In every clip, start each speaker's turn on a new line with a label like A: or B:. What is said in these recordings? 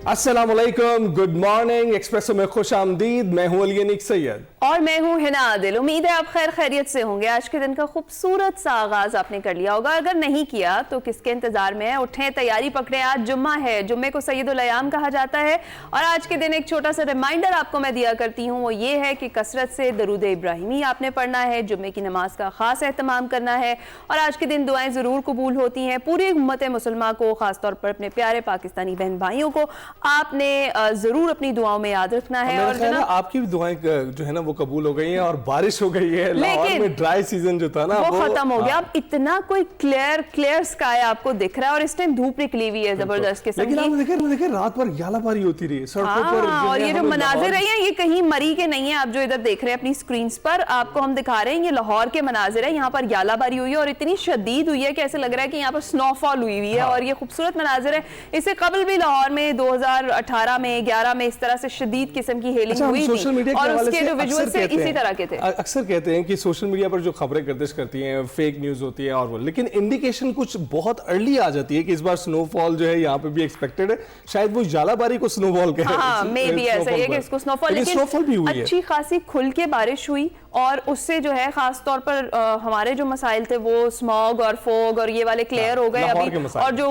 A: अस्सलाम वालेकुम, good morning. Espresso में खुश आमदीद। मैं हूं अली अनीक सैयद
B: और मैं हूं हिना आदिल। उम्मीद है आप खैर खैरियत से होंगे। आज के दिन का खूबसूरत सा आगाज आपने कर लिया होगा। अगर नहीं किया तो किसके इंतजार में है? उठें, तैयारी पकड़ें, आज जुम्मा है। जुम्मे को सैयदुल अयाम कहा जाता है। और आज के दिन एक छोटा सा रिमाइंडर आपको मैं दिया करती हूँ, वो ये है कि कसरत से दरूद इब्राहिमी आपने पढ़ना है, जुम्मे की नमाज का खास एहतमाम करना है। और आज के दिन दुआएं ज़रूर कबूल होती हैं। पूरी उम्मत मुसलमान को, ख़ासतौर पर अपने प्यारे पाकिस्तानी बहन भाइयों को आपने ज़रूर अपनी दुआओं में याद रखना है। और
A: आपकी भी दुआएं जो है ना वो कबूल हो गई हैं और बारिश हो गई है। लाहौर में ड्राई सीजन जो था ना वो
B: खत्म हो गया। अब इतना कोई क्लियर स्काई आपको दिख रहा है और इस टाइम धूप निकली हुई है जबरदस्त किस्म की।
A: लेकिन आप देखें रात भर यालाबारी होती रही सड़कों पर।
B: और ये जो मनाजिर है ये कहीं मरी के नहीं है। आप जो इधर देख रहे हैं अपनी स्क्रीन पर, आपको हम दिखा रहे हैं ये लाहौर के मनाजिर है। यहाँ पर यालाबारी हुई है और इतनी शदीद हुई है कि ऐसे लग रहा है कि यहाँ पर स्नोफॉल हुई है। और ये खूबसूरत मनाजिर है। इससे कबल भी लाहौर में 2018 में 11 में इस तरह से शदीद किस्म की हेलिंग हुई थी और उसके जो विजुअल्स थे इसी तरह के थे।
A: अक्सर कहते हैं कि सोशल मीडिया पर जो खबरें गर्दिश करती हैं फेक न्यूज होती है और वो, लेकिन इंडिकेशन कुछ बहुत अर्ली आ जाती है कि इस बार स्नोफॉल जो है यहाँ पे भी एक्सपेक्टेड है। शायद वो जालाबारी को स्नोफॉल कहे।
B: हाँ, मे भी ऐसा है कि इसको स्नोफॉल, लेकिन
A: भी हुई
B: अच्छी खासी खुल के बारिश हुई और उससे जो है खास तौर पर हमारे जो मसाइल थे वो स्मॉग और फोग और ये वाले क्लियर हो गए अभी। और जो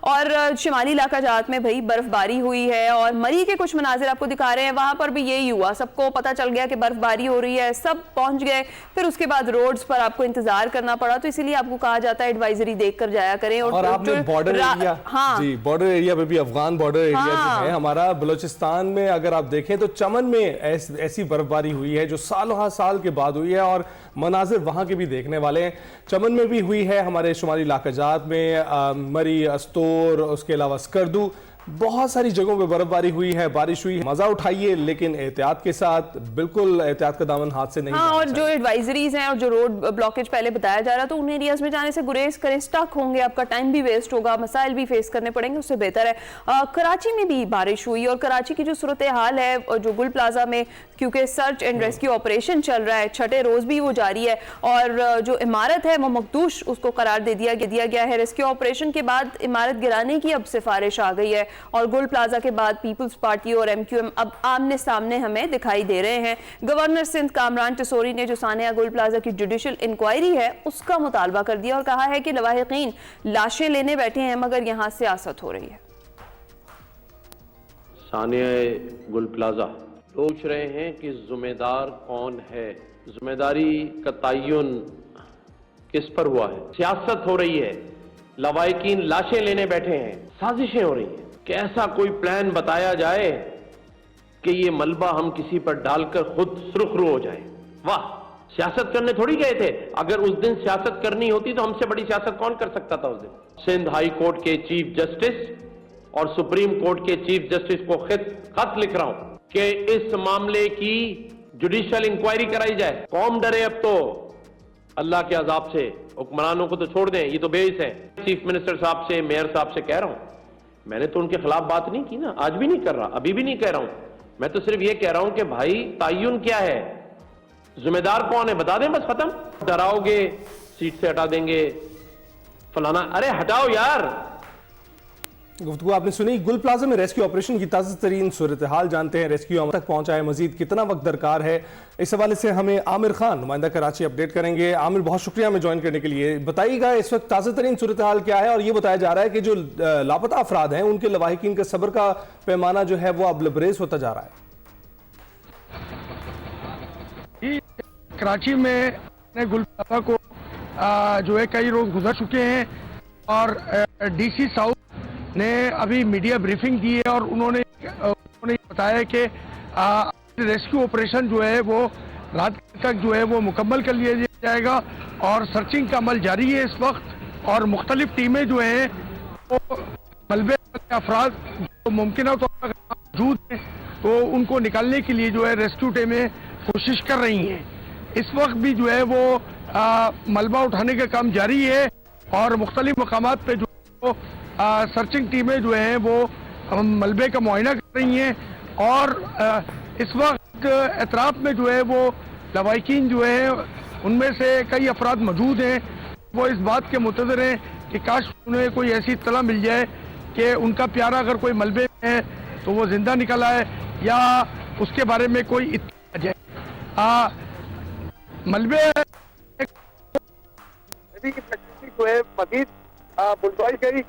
B: और शिमाली इलाका जात में भाई बर्फबारी हुई है और मरी के कुछ मनाजिर आपको दिखा रहे हैं। वहां पर भी यही हुआ, सबको पता चल गया कि बर्फबारी हो रही है, सब पहुंच गए। फिर उसके बाद रोड्स पर आपको इंतजार करना पड़ा। तो इसीलिए आपको कहा जाता है एडवाइजरी देखकर जाया करें।
A: और आपने बॉर्डर एरिया, जी बॉर्डर एरिया पे भी, अफगान बॉर्डर एरिया जो है हमारा बलूचिस्तान में, अगर आप देखें तो चमन में ऐसी बर्फबारी हुई है जो साल के बाद हुई है और मनाजिर वहां के भी देखने वाले हैं। चमन में भी हुई है, हमारे शुमाली इलाका जात में मरी, अस्तोर, उसके अलावा स्कर्दू, बहुत सारी जगहों पे बर्फबारी हुई है, बारिश हुई है। मजा उठाइए लेकिन एहतियात के साथ, बिल्कुल एहतियात का दामन हाथ से नहीं।
B: और जो एडवाइजरीज हैं और जो रोड ब्लॉकेज पहले बताया जा रहा, तो उन एरियाज में जाने से गुरेज करें। स्टक होंगे, आपका टाइम भी वेस्ट होगा, मसाइल भी फेस करने पड़ेंगे, उससे बेहतर है। कराची में भी बारिश हुई और कराची की जो सूरत हाल है, जो गुल प्लाजा में क्योंकि सर्च एंड रेस्क्यू ऑपरेशन चल रहा है, छठे रोज भी वो जारी है और जो इमारत है वो मखदूश उसको करार दे दिया गया है। रेस्क्यू ऑपरेशन के बाद इमारत गिराने की अब सिफारिश आ गई है और गुल प्लाजा के बाद पीपल्स पार्टी और MQM अब आमने सामने हमें दिखाई दे रहे हैं। गवर्नर सिंध कामरान टिसोरी ने जो सानिया गुल प्लाजा की जुडिशियल इंक्वायरी है उसका मुतालबा कर दिया और कहा है कि लवाहिकीन लाशें लेने बैठे हैं मगर यहाँ सियासत हो रही है।
C: सानिया गुल प्लाजा पूछ रहे हैं कि जिम्मेदार कौन है, जिम्मेदारी का तयन किस पर हुआ है? सियासत हो रही है, लवाहिकीन लाशें लेने बैठे हैं, साजिशें हो रही हैं। कि ऐसा कोई प्लान बताया जाए कि ये मलबा हम किसी पर डालकर खुद सुरखरू हो जाए। वाह, सियासत करने थोड़ी गए थे। अगर उस दिन सियासत करनी होती तो हमसे बड़ी सियासत कौन कर सकता था उस दिन? सिंध हाई कोर्ट के चीफ जस्टिस और सुप्रीम कोर्ट के चीफ जस्टिस को खत लिख रहा हूं कि इस मामले की जुडिशियल इंक्वायरी कराई जाए। कौम डरे अब तो अल्लाह के अजाब से। हुक्मरानों को तो छोड़ दें, ये तो बेइस है। चीफ मिनिस्टर साहब से, मेयर साहब से कह रहा हूं, मैंने तो उनके खिलाफ बात नहीं की ना, आज भी नहीं कर रहा, अभी भी नहीं कह रहा हूं। मैं तो सिर्फ ये कह रहा हूं कि भाई तयन क्या है, जिम्मेदार कौन है बता दें, बस खत्म। डराओगे, सीट से हटा देंगे, फलाना, अरे हटाओ यार।
A: गुफ्तगू आपने सुनी। गुल प्लाजा में रेस्क्यू ऑपरेशन की ताज़ा तरीन सूरत हाल जानते हैं। रेस्क्यू तक पहुंचा है, मजीद कितना वक्त दरकार है, इस हवाले से हमें आमिर खान नुमाइंदा कराची अपडेट करेंगे। आमिर, बहुत शुक्रिया हमें ज्वाइन करने के लिए। बताइएगा इस वक्त ताज़ा तरीन सूरत हाल क्या है? और ये बताया जा रहा है कि जो लापता अफराद हैं उनके लवाहिकीन का सब्र का पैमाना जो है वो अब लबरेज होता जा रहा है।
D: कराची में गुल प्लाजा को जो है कई रोज गुजर चुके हैं और DC साउथ ने अभी मीडिया ब्रीफिंग दी है और उन्होंने बताया कि रेस्क्यू ऑपरेशन जो है वो रात तक जो है वो मुकम्मल कर लिया जाएगा और सर्चिंग का अमल जारी है इस वक्त। और मुख्तलिफ टीमें जो हैं वो मलबे के अफराद जो मुमकिन तौर पर मौजूद हैं तो उनको निकालने के लिए जो है रेस्क्यू टीमें कोशिश कर रही हैं। इस वक्त भी जो है वो मलबा उठाने का काम जारी है और मुख्तलिफ मकामात पे जो सर्चिंग टीमें जो हैं वो मलबे का मुआयना कर रही हैं और इस वक्त एतराफ में जो है वो लवाहिकीन जो है उनमें से कई अफराद मौजूद हैं। वो इस बात के मुंतज़िर हैं कि काश उन्हें कोई ऐसी इत्तला मिल जाए کہ ان کا پیارا اگر کوئی ملبے میں ہے تو وہ زندہ نکل آئے یا اس کے بارے میں کوئی اطلاع جائے. ملبے جو ہے مزید بلدائی گئی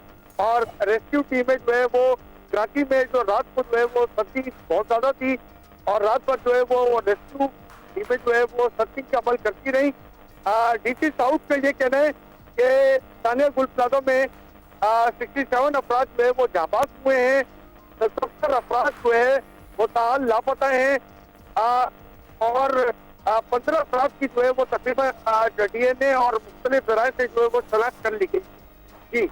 D: اور ریسکیو ٹیمیں جو ہے وہ کراچی میں جو رات کو جو ہے وہ سردی بہت زیادہ تھی اور رات بھر جو ہے وہ ریسکیو ٹیمیں جو ہے وہ سردی کا عمل کرتی رہی. ڈی سی ساؤتھ کا یہ کہنا ہے کہ ثانیہ گل پلازا میں 67 افراد جو ہے وہ جاںباز ہوئے ہیں, 70 افراد جو ہے وہ تاحال لاپتہ ہیں اور 15 افراد کی جو ہے وہ تقریباً ڈی این اے اور مختلف ذرائع سے جو ہے وہ شناخت کر لی گئی. جی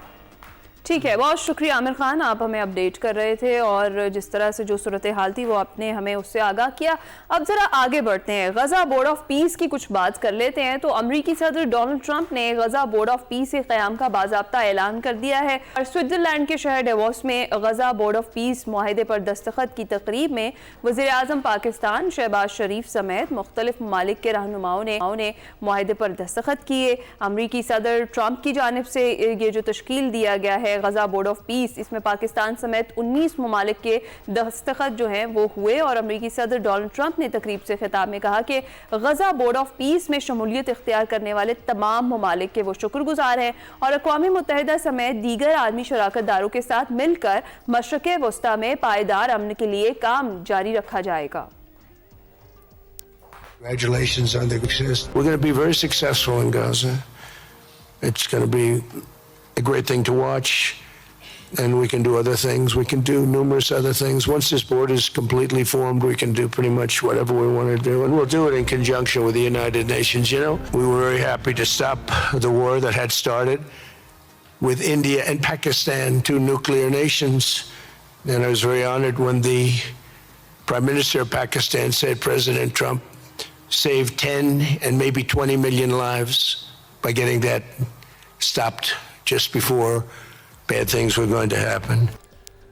B: ٹھیک ہے, بہت شکریہ عامر خان, آپ ہمیں اپڈیٹ کر رہے تھے اور جس طرح سے جو صورتحال تھی وہ آپ نے ہمیں اس سے آگاہ کیا. اب ذرا آگے بڑھتے ہیں, غزہ بورڈ آف پیس کی کچھ بات کر لیتے ہیں. تو امریکی صدر ڈونلڈ ٹرمپ نے غزہ بورڈ آف پیس کے قیام کا باضابطہ اعلان کر دیا ہے اور سوئٹزرلینڈ کے شہر ڈیووس میں غزہ بورڈ آف پیس معاہدے پر دستخط کی تقریب میں وزیر اعظم پاکستان شہباز شریف سمیت مختلف ممالک کے رہنماؤں نے معاہدے پر دستخط کیے. امریکی صدر ٹرمپ کی جانب سے یہ جو تشکیل دیا گیا ہے غزہ بورڈ آف پیس, اس میں پاکستان سمیت 19 ممالک کے دستخط جو ہیں وہ ہوئے اور امریکی صدر ڈونلڈ ٹرمپ نے تقریب سے خطاب میں کہا کہ غزہ بورڈ آف پیس میں شمولیت اختیار کرنے والے تمام ممالک کے وہ شکر گزار ہیں اور اقوام متحدہ سمیت دیگر عالمی شراکت داروں کے ساتھ مل کر مشرق وسطی میں پائیدار امن کے لیے کام جاری رکھا جائے گا.
E: Congratulations on the success. We're going to be very successful in Gaza. It's going to be a great thing to watch, and we can do other things. We can do numerous other things. Once this board is completely formed, we can do pretty much whatever we want to do, and we'll do it in conjunction with the United Nations. You know, we were very happy to stop the war that had started with India and Pakistan, two nuclear nations, and I was very honored when the Prime Minister of Pakistan said President Trump saved 10 and maybe 20 million lives by getting that stopped just before bad things were going to happen.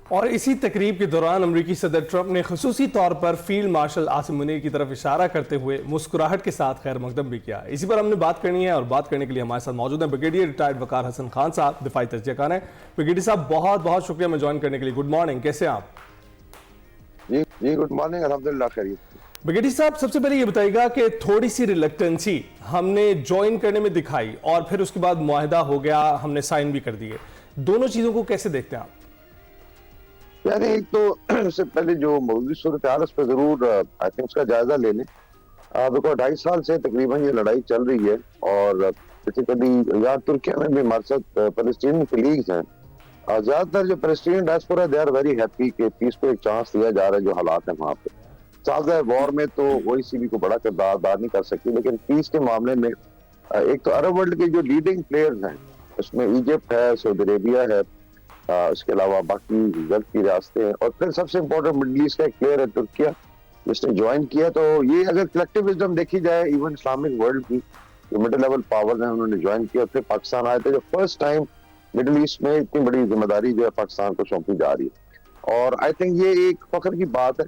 A: اور اسی تقریب کے دوران امریکی صدر Trump نے خصوصی طور پر فیلڈ مارشل عاصم منیر کی طرف اشارہ کرتے ہوئے مسکراہٹ کے ساتھ خیر مقدم بھی کیا. اسی پر ہم نے بات کرنی ہے اور بات کرنے کے لیے ہمارے ساتھ موجود ہیں بریگیڈیئر ریٹائرڈ وقار حسن خان صاحب, دفاعی تجزیہ کار ہیں. بریگیڈیئر صاحب بہت بہت شکریہ میں جوائن کرنے کے لیے. گڈ مارننگ, کیسے ہیں آپ؟
F: جی گڈ مارننگ, الحمدللہ خیریت.
A: بریگیڈیئر صاحب سب سے پہلے یہ بتائیے گا کہ تھوڑی سی ریلیکٹنسی ہم نے جوائن کرنے میں دکھائی اور پھر اس کے بعد معاہدہ ہو گیا, ہم نے سائن بھی کر دیے, دونوں چیزوں کو کیسے دیکھتے ہیں آپ؟
F: یعنی ایک تو اس سے پہلے جو موجودی صورتحال اس پہ ضرور آئی تھنک اس کا جائزہ لے لیں, بیکاز 2.5 سال سے تقریباً یہ لڑائی چل رہی ہے اور بیسیکلی یہاں ترکیہ میں بھی ہمارے ساتھ فلسطینی کلیگز ہیں. زیادہ تر جو فلسطینی diaspora they are very happy کہ پیس کو ایک چانس دیا جا رہا ہے. جو حالات ہیں وہاں پہ سازہ وار میں تو وہی سی بھی کو بڑا کردار ادا نہیں کر سکتی, لیکن پیس کے معاملے میں ایک تو عرب ورلڈ کے جو لیڈنگ پلیئرز ہیں اس میں ایجپٹ ہے, سعودی عربیہ ہے, اس کے علاوہ باقی گلف کی ریاستیں ہیں, اور پھر سب سے امپورٹنٹ مڈل ایسٹ کا ایک پلیئر ہے ترکیہ جس نے جوائن کیا. تو یہ اگر کلیکٹیو وزڈم دیکھی جائے ایون اسلامک ورلڈ کی جو مڈل لیول پاورز ہیں انہوں نے جوائن کیا, پھر پاکستان آئے تھے جو فرسٹ ٹائم مڈل ایسٹ میں اتنی بڑی ذمہ داری جو ہے پاکستان کو سونپی جا رہی ہے. اور آئی تھنک یہ ایک فخر کی بات ہے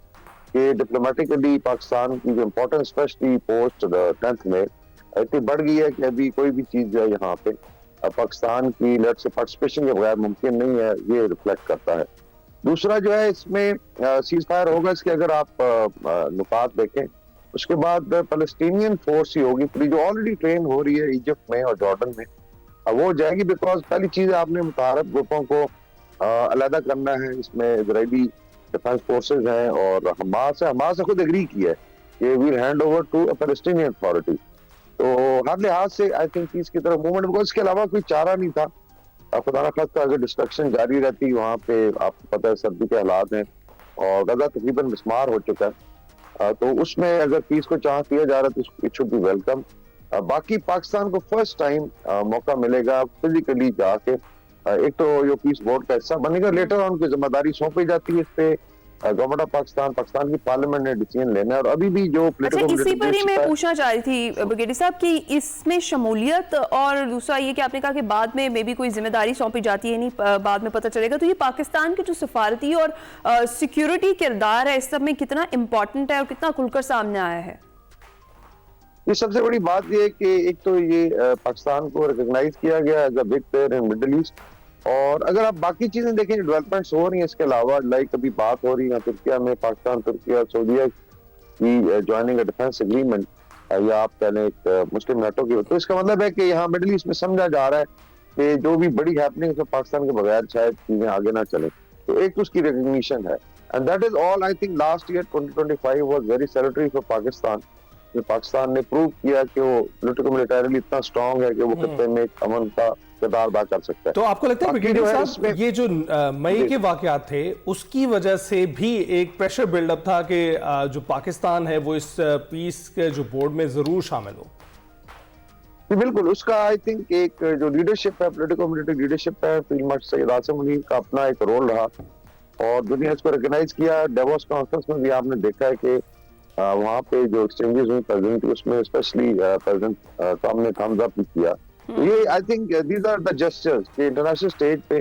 F: کہ ڈپلومیٹکلی پاکستان کی جو امپورٹنس اسپیشلی پوسٹ 10th میں اتنی بڑھ گئی ہے کہ ابھی کوئی بھی چیز جو ہے یہاں پہ پاکستان کی لیٹ سے پارٹیسپیشن کے بغیر ممکن نہیں ہے, یہ ریفلیکٹ کرتا ہے. دوسرا جو ہے اس میں سیز فائر ہوگا, اس کے اگر آپ نکات دیکھیں اس کے بعد فلسطینین فورس ہی ہوگی پوری جو آلریڈی ٹرین ہو رہی ہے ایجپٹ میں اور جارڈن میں, وہ جائے گی. بیکاز پہلی چیز آپ نے متعارف گروپوں کو علیحدہ کرنا ہے. اس میں اسرائیلی ڈیفنس فورسز ہیں اور حماس ہے. حماس نے خود اگری کیا ہے کہ well hand over to Palestinian authority. تو ہر لحاظ سے آئی تھنک پیس کی طرف موومنٹ, بیکاز اس کے علاوہ کوئی چارہ نہیں تھا. خدا نخواستہ اگر ڈسٹرکشن جاری رہتی وہاں پہ, آپ کو پتہ ہے سردی کے حالات ہیں اور غزہ تقریباً مسمار ہو چکا ہے, تو اس میں اگر پیس کو چانس دیا جا رہا ہے تو اٹ شوڈ بی ویلکم. باقی پاکستان کو فرسٹ ٹائم موقع ملے گا فزیکلی جا کے, ایک تو جو پیس بورڈ کا حصہ بنے گا, لیٹر آن کی ذمہ داری سونپی جاتی ہے اس پہ گورنمنٹ آف پاکستان کی پارلیمنٹ نے ڈیسیژن لینا ہے. اور ابھی بھی جو
B: اسی پر ہی میں پوچھنا چاہ رہی تھی بریگیڈیئر صاحب کہ اس میں شمولیت اور دوسرا یہ کہ آپ نے کہا کہ بعد میں بھی کوئی ذمہ داری سونپی جاتی ہے, نہیں بعد میں پتہ چلے گا, تو یہ پاکستان کے جو سفارتی اور سیکیورٹی کردار ہے اس سب میں کتنا امپورٹنٹ ہے اور کتنا کھل کر سامنے آیا ہے؟
F: یہ سب سے بڑی بات یہ ہے کہ ایک تو یہ پاکستان کو ریکگنائز کیا گیا as a big player in Middle East, اور اگر آپ باقی چیزیں دیکھیں جو ڈیولپمنٹس ہو رہی ہیں اس کے علاوہ لائک ابھی بات ہو رہی ہے ترکیہ میں پاکستان ترکیہ سعودیہ کی جوائننگ اے ڈیفینس ایگریمنٹ یا آپ کہہ لیں ایک مسلم نیٹو کی، تو اس کا مطلب ہے کہ یہاں مڈل ایسٹ میں سمجھا جا رہا ہے کہ جو بھی بڑی ہیپننگ ہے پاکستان کے بغیر شاید چیزیں آگے نہ چلیں، تو ایک تو اس کی ریکگنیشن ہے and that is all. I think last year 2025 was very salutary for Pakistan. Pakistan نے پروو کیا کہ وہ پولیٹیکل ملیٹریلی اتنا اسٹرانگ ہے کہ وہ خطے میں ایک امن کا کردار ادا کر سکتا ہے.
A: تو آپ کو لگتا ہے بریگیڈیئر صاحب یہ جو مئی کے واقعات تھے اس کی وجہ سے بھی ایک پریشر بلڈ اپ تھا کہ جو پاکستان ہے وہ اس پیس کے جو بورڈ میں ضرور شامل ہو؟
F: بالکل، اس کا آئی تھنک ایک جو لیڈرشپ ہے پولیٹیکل ملٹری لیڈرشپ ہے فیلڈ مارشل سید عاصم منیب کا اپنا ایک رول رہا اور دنیا اس کو ریکگنائز کیا. ڈیووس کانفرنس میں بھی آپ نے دیکھا ہے کہ وہاں پہ جو ایکسچینجز ہوئی پریزیڈنٹ کی اس میں اسپیشلی پریزیڈنٹ ٹرمپ نے تھمز اپ کیا. یہ I think these are the gestures کہ انٹرنیشنل اسٹیج پہ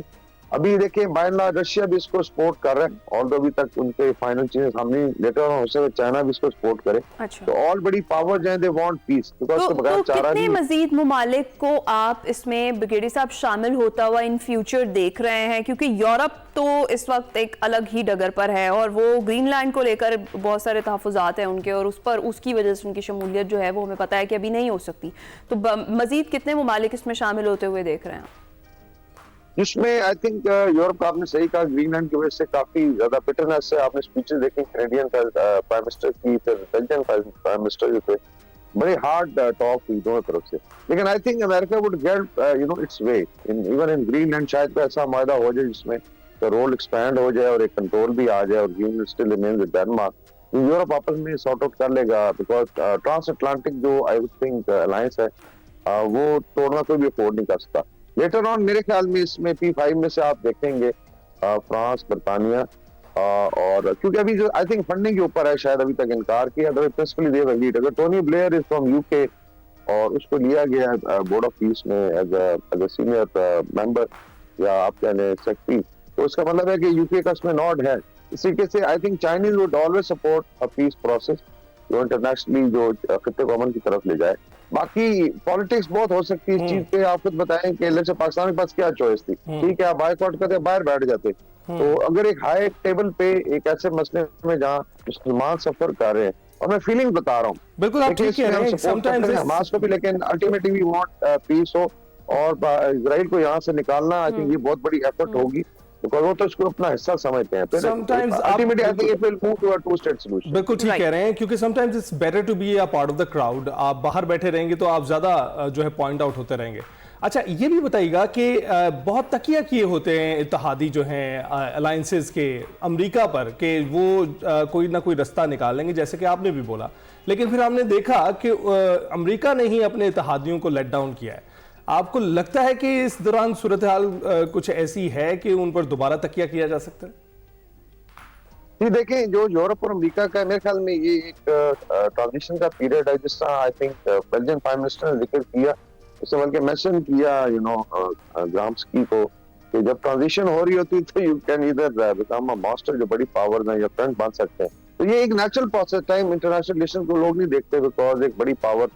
F: ابھی دیکھیں بائی اینڈ لارج رشیا بھی اس کو سپورٹ کر رہا ہے اور ابھی تک ان کے فائنل چیزیں سامنے لیٹر ہو سکے چائنا بھی اس کو سپورٹ کرے. تو آل بڑی پاور جو ہیں دے وانٹ پیس بیکاز کے بغیر چارہ
B: کتنے مزید ممالک کو آپ اس میں بریگیڈیئر صاحب شامل ہوتا ہوا ان فیوچر دیکھ رہے ہیں؟ کیونکہ یورپ تو اس وقت ایک الگ ہی ڈگر پر ہے اور وہ گرین لینڈ کو لے کر بہت سارے تحفظات ہیں ان کے اور اس کی وجہ سے ان کی شمولیت جو ہے وہ ہمیں پتہ ہے کہ ابھی نہیں ہو سکتی. تو مزید کتنے ممالک اس میں شامل ہوتے ہوئے دیکھ رہے ہیں؟
F: جس میں آئی تھنک یورپ کا آپ نے صحیح کہا گرین لینڈ کی وجہ سے کافی زیادہ بٹرنس ہے. آپ نے اسپیچز دیکھی کینیڈین پرائم منسٹر کی پھر بیلجین پرائم منسٹر جو تھے بڑے ہارڈ ٹاک ہوئی دونوں طرف سے. لیکن I think America would get its way even in Greenland شاید کوئی ایسا معاہدہ ہو جائے جس میں رول ایکسپینڈ ہو جائے اور ایک کنٹرول بھی آ جائے اور Greenland still remains with Denmark. یورپ آپس میں سارٹ آؤٹ کر لے گا بیکاز ٹرانس اٹلانٹک جو آئی وڈ تھنک الائنس ہے وہ توڑنا کوئی بھی افورڈ نہیں کر سکتا. لیٹر آن میرے خیال میں اس میں P5 میں سے آپ دیکھیں گے فرانس برطانیہ اور کیونکہ ابھی جو آئی تھنک فنڈنگ کے اوپر ہے شاید ابھی تک انکار کیا پرنسپلی دے ویلیڈ. اگر Tony Blair is from UK اور اس کو لیا گیا بورڈ آف پیس میں ایز اے سینئر ممبر یا آپ کہہ لیں سیکرٹری تو اس کا مطلب ہے کہ UK کا اس میں نوڈ ہے. اس طریقے سے I think Chinese would always support peace process جو انٹرنیشنلی جو خطے کو امن کی طرف لے جائے. باقی پالیٹکس بہت ہو سکتی ہے اس چیز پہ. آپ خود بتائیں کہ جیسے پاکستان کے پاس کیا چوائس تھی؟ ٹھیک ہے آپ بائک آؤٹ کرتے باہر بیٹھ جاتے. تو اگر ایک ہائی ٹیبل پہ ایک ایسے مسئلے میں جہاں مسلمان سفر کر رہے ہیں اور میں فیلنگ بتا رہا ہوں
A: بالکل آپ ٹھیک کہہ رہے ہیں
F: حماس کو بھی لیکن الٹیمیٹلی وی وانٹ پیس ہو اور اسرائیل کو یہاں سے نکالنا آئی تھنک یہ بہت بڑی ایفرٹ ہوگی because وہ تو اس کو اپنا حصہ سمجھتے ہیں.
A: بالکل ٹھیک کہہ رہے ہیں کیونکہ sometimes it's better to be a part of the crowd. آپ باہر بیٹھے رہیں گے تو آپ زیادہ جو ہے پوائنٹ آؤٹ ہوتے رہیں گے. اچھا یہ بھی بتائیے گا کہ بہت تکیہ کیے ہوتے ہیں اتحادی جو ہیں الائنسز کے امریکہ پر کہ وہ کوئی نہ کوئی رستہ نکال لیں گے جیسے کہ آپ نے بھی بولا, لیکن پھر ہم نے دیکھا کہ امریکہ نے ہی اپنے اتحادیوں کو لیٹ ڈاؤن کیا ہے. آپ کو لگتا ہے کہ اس دوران صورتحال کچھ ایسی ہے کہ ان پر دوبارہ تکیہ کیا جا سکتا ہے؟
F: جی دیکھیں جو یورپ اور امریکہ کا میرے خیال میں یہ ایک ٹرانزیشن کا پیریڈ ہے جس طرح I think Belgian prime minister نے ذکر کیا اس نے بلکہ مینشن کیا گرامسکی کو کہ جب ٹرانزیشن ہو رہی ہوتی تو یو کین ادھر بیکم اے ماسٹر جو بڑی پاور ہیں یا فرنٹ بن سکتے ہیں. تو یہ ایک natural process time international relation کو لوگ نہیں دیکھتے بیکاز ایک بڑی پاور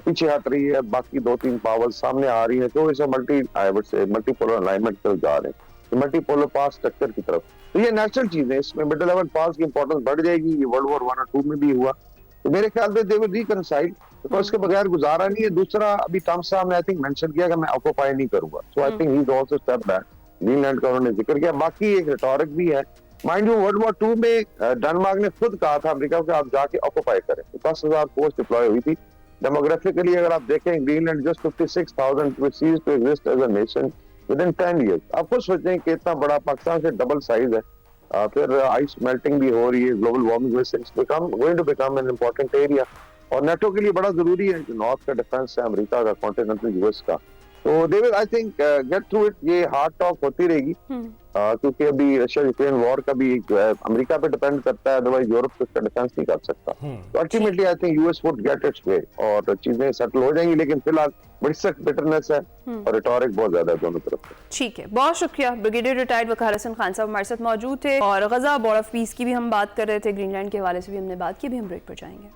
F: پیچھے ہٹ رہی ہے باقی دو تین پاور سامنے آ رہی ہیں تو اسے ملٹی پولر الائنمنٹ کی طرف جا رہے ہیں ملٹی پولر پاور اسٹرکچر کی طرف. تو یہ نیچرل چیز ہے اس میں مڈل لیول پاورز کی امپورٹنس بڑھ جائے گی. یہ ورلڈ وار 1 اور 2 میں بھی ہوا تو میرے خیال میں دے ول ریکنسائل تو اس کے بغیر گزارا نہیں ہے. دوسرا ابھی ٹرمپ صاحب نے آئی تھنک مینشن کیا کہ میں آکوپائی نہیں کروں گا so I think he is also step back. Greenland کا انہوں نے ذکر کیا. باقی ایک ریٹورک بھی ہے مائنڈ یو ورلڈ وار 2 میں ڈنمارک نے خود کہا تھا امریکہ کو آپ جا کے آکوپائی کریں. 10,000 فورس ڈپلوائے ہوئی تھی. ڈیموگرافیکلی اگر آپ دیکھیں Greenland just 56,000 which ceased to exist as a nation within 10 years. آپ خود سوچیں کہ اتنا بڑا پاکستان سے ڈبل سائز ہے. پھر آئس میلٹنگ بھی ہو رہی ہے global warming going to become an important area اور نیٹو کے لیے بڑا ضروری ہے جو نارتھ کا ڈیفنس ہے امریکہ کا کانٹیننٹل US کا. تو they will I think get through it. یہ ہارڈ ٹاک ہوتی رہے گی کیونکہ ابھی رشیا یوکرین وار کا بھی جو ہے امریکہ پہ ڈیپینڈ کرتا ہے ادروائز یورپ اس کا ڈیفینس نہیں کر سکتا. تو ultimately I think US would get its way اور چیزیں سیٹل ہو جائیں گی لیکن فی الحال بڑی سخت بٹرنس ہے اور ریٹورک بہت زیادہ ہے دونوں طرف.
B: ٹھیک ہے بہت شکریہ. بریگیڈیئر ریٹائرڈ وقار حسن خان صاحب ہمارے ساتھ موجود تھے اور غزہ بورڈ آف پیس کی بھی ہم بات کر رہے تھے. گرین لینڈ کے حوالے سے بھی ہم نے بات کی. بھی ہم بریک پر جائیں گے.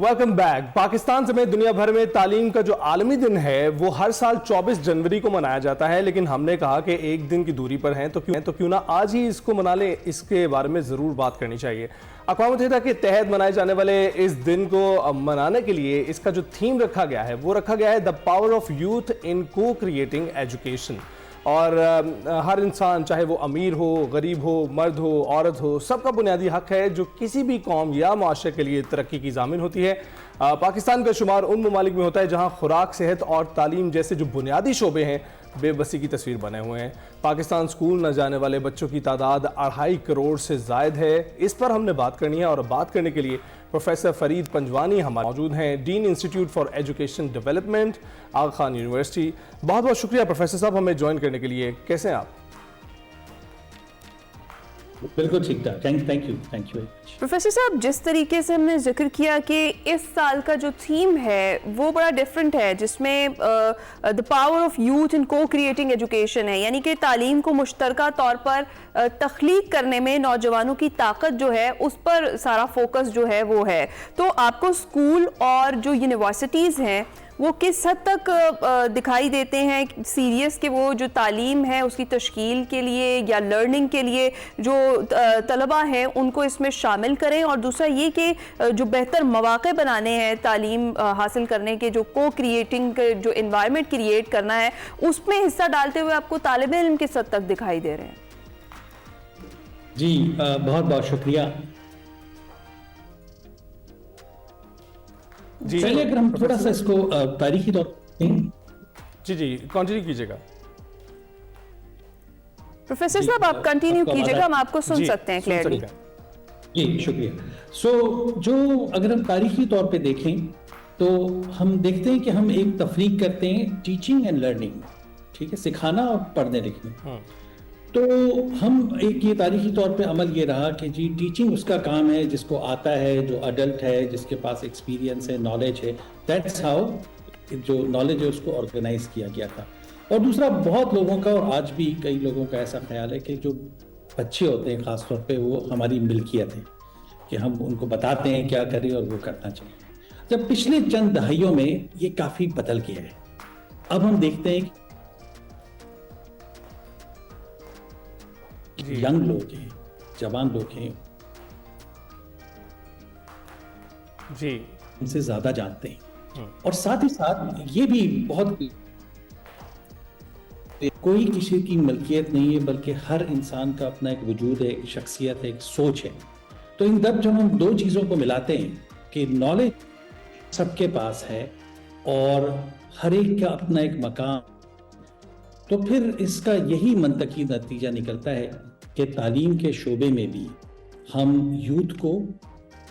A: Welcome back. पाकिस्तान समेत दुनिया भर में तालीम का जो आलमी दिन है वो हर साल 24 जनवरी को मनाया जाता है, लेकिन हमने कहा कि एक दिन की दूरी पर हैं तो क्यों ना आज ही इसको मना लें, इसके बारे में ज़रूर बात करनी चाहिए। अक़वाम मुत्तहिदा के तहत मनाए जाने वाले इस दिन को मनाने के लिए इसका जो थीम रखा गया है वो रखा गया है the power of youth in को क्रिएटिंग एजुकेशन। और हर इंसान, चाहे वो अमीर हो, गरीब हो, मर्द हो, औरत हो, सबका बुनियादी हक है जो किसी भी कौम या माशरे के लिए तरक्की की ज़ामिन होती है। पाकिस्तान का शुमार उन ममालिक में होता है जहाँ खुराक, सेहत और तालीम जैसे जो बुनियादी शोबे हैं बेबसी की तस्वीर बने हुए हैं। पाकिस्तान स्कूल न जाने वाले बच्चों की तादाद 2.5 करोड़ से ज़ायद है। इस पर हमने बात करनी है और बात करने के लिए प्रोफेसर फरीद पंजवानी हमारे मौजूद हैं, dean institute for education development, Aga Khan university. बहुत बहुत शुक्रिया प्रोफेसर साहब हमें ज्वाइन करने के लिए। कैसे हैं आप?
G: बिल्कुल ठीक ठाक, थैंक यू।
B: प्रोफेसर साहब, जिस तरीके से हमने जिक्र किया कि इस साल का जो थीम है वो बड़ा डिफरेंट है, जिसमें the power of youth in को क्रिएटिंग एजुकेशन है, यानी कि तालीम को मुश्तरका तौर पर तख्लीक करने में नौजवानों की ताकत जो है उस पर सारा फोकस जो है वो है। तो आपको स्कूल और जो यूनिवर्सिटीज़ हैं वो किस हद तक दिखाई देते हैं सीरियस कि वो जो तालीम है उसकी तश्कील के लिए या लर्निंग के लिए जो तलबा हैं उनको इसमें शामिल करें, और दूसरा ये कि जो बेहतर मौक़े बनाने हैं तालीम हासिल करने के, जो को क्रिएटिंग जो इन्वायरमेंट क्रिएट करना है उसमें हिस्सा डालते हुए आपको तालिब इल्म किस हद तक दिखाई दे रहे हैं?
G: जी बहुत बहुत शुक्रिया। पहले अगर हम थोड़ा सा इसको तारीखी तौर पर
A: जी कंटिन्यू कीजिएगा।
B: प्रोफेसर साहब आप कंटिन्यू कीजिएगा, हम आपको सुन सकते हैं क्लियरली।
G: जी शुक्रिया। जो अगर हम तारीखी तौर पे देखें तो हम देखते हैं कि हम एक तफरीक करते हैं टीचिंग एंड लर्निंग, ठीक है, सिखाना और पढ़ने लिखने। तो हम एक ये तारीखी तौर पे अमल ये रहा कि जी टीचिंग उसका काम है जिसको आता है, जो अडल्ट है, जिसके पास एक्सपीरियंस है, नॉलेज है, दैट्स हाउ जो नॉलेज है उसको ऑर्गेनाइज किया गया था। और दूसरा, बहुत लोगों का और आज भी कई लोगों का ऐसा ख्याल है कि जो बच्चे होते हैं ख़ास तौर पे वो हमारी मिल्कियत है, कि हम उनको बताते हैं क्या करें और वो करना चाहिए। जब पिछले चंद दहाइयों में ये काफ़ी बदल गया है। अब हम देखते हैं यंग लोग हैं, जवान लोग हैं,
A: जी
G: उनसे ज्यादा जानते हैं। और साथ ही साथ ये भी बहुत, कोई किसी की मलकियत नहीं है बल्कि हर इंसान का अपना एक वजूद है, एक शख्सियत है, एक सोच है। तो इन जब हम दो चीजों को मिलाते हैं कि नॉलेज सबके पास है और हर एक का अपना एक मकाम, तो फिर इसका यही मंतकी नतीजा निकलता है कि तालीम के शोबे में भी हम यूथ को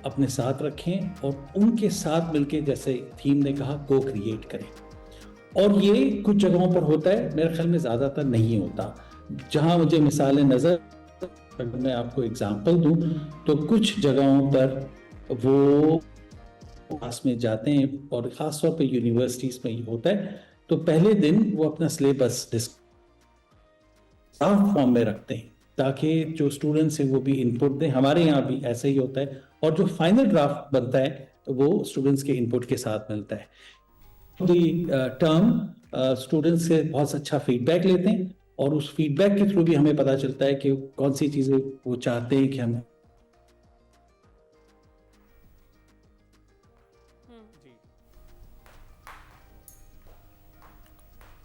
G: अपने साथ रखें और उनके साथ मिलकर, जैसे थीम ने कहा, को क्रिएट करें। और ये कुछ जगहों पर होता है, मेरे ख्याल में ज़्यादातर नहीं होता। जहाँ मुझे मिसालें नज़र, अगर मैं आपको एग्जांपल दूं तो कुछ जगहों पर वो क्लास में जाते हैं और ख़ास तौर पे यूनिवर्सिटीज़ में ये होता है, तो पहले दिन वो अपना सिलेबस ड्राफ्ट फॉर्म में रखते हैं ताकि जो स्टूडेंट्स हैं वो भी इनपुट दें। हमारे यहाँ भी ऐसा ही होता है, और जो फाइनल ड्राफ्ट बनता है वो स्टूडेंट्स के इनपुट के साथ मिलता है। टर्म स्टूडेंट्स से बहुत अच्छा फीडबैक लेते हैं और उस फीडबैक के थ्रू भी हमें पता चलता है कि कौन सी चीज़ें वो चाहते हैं कि हम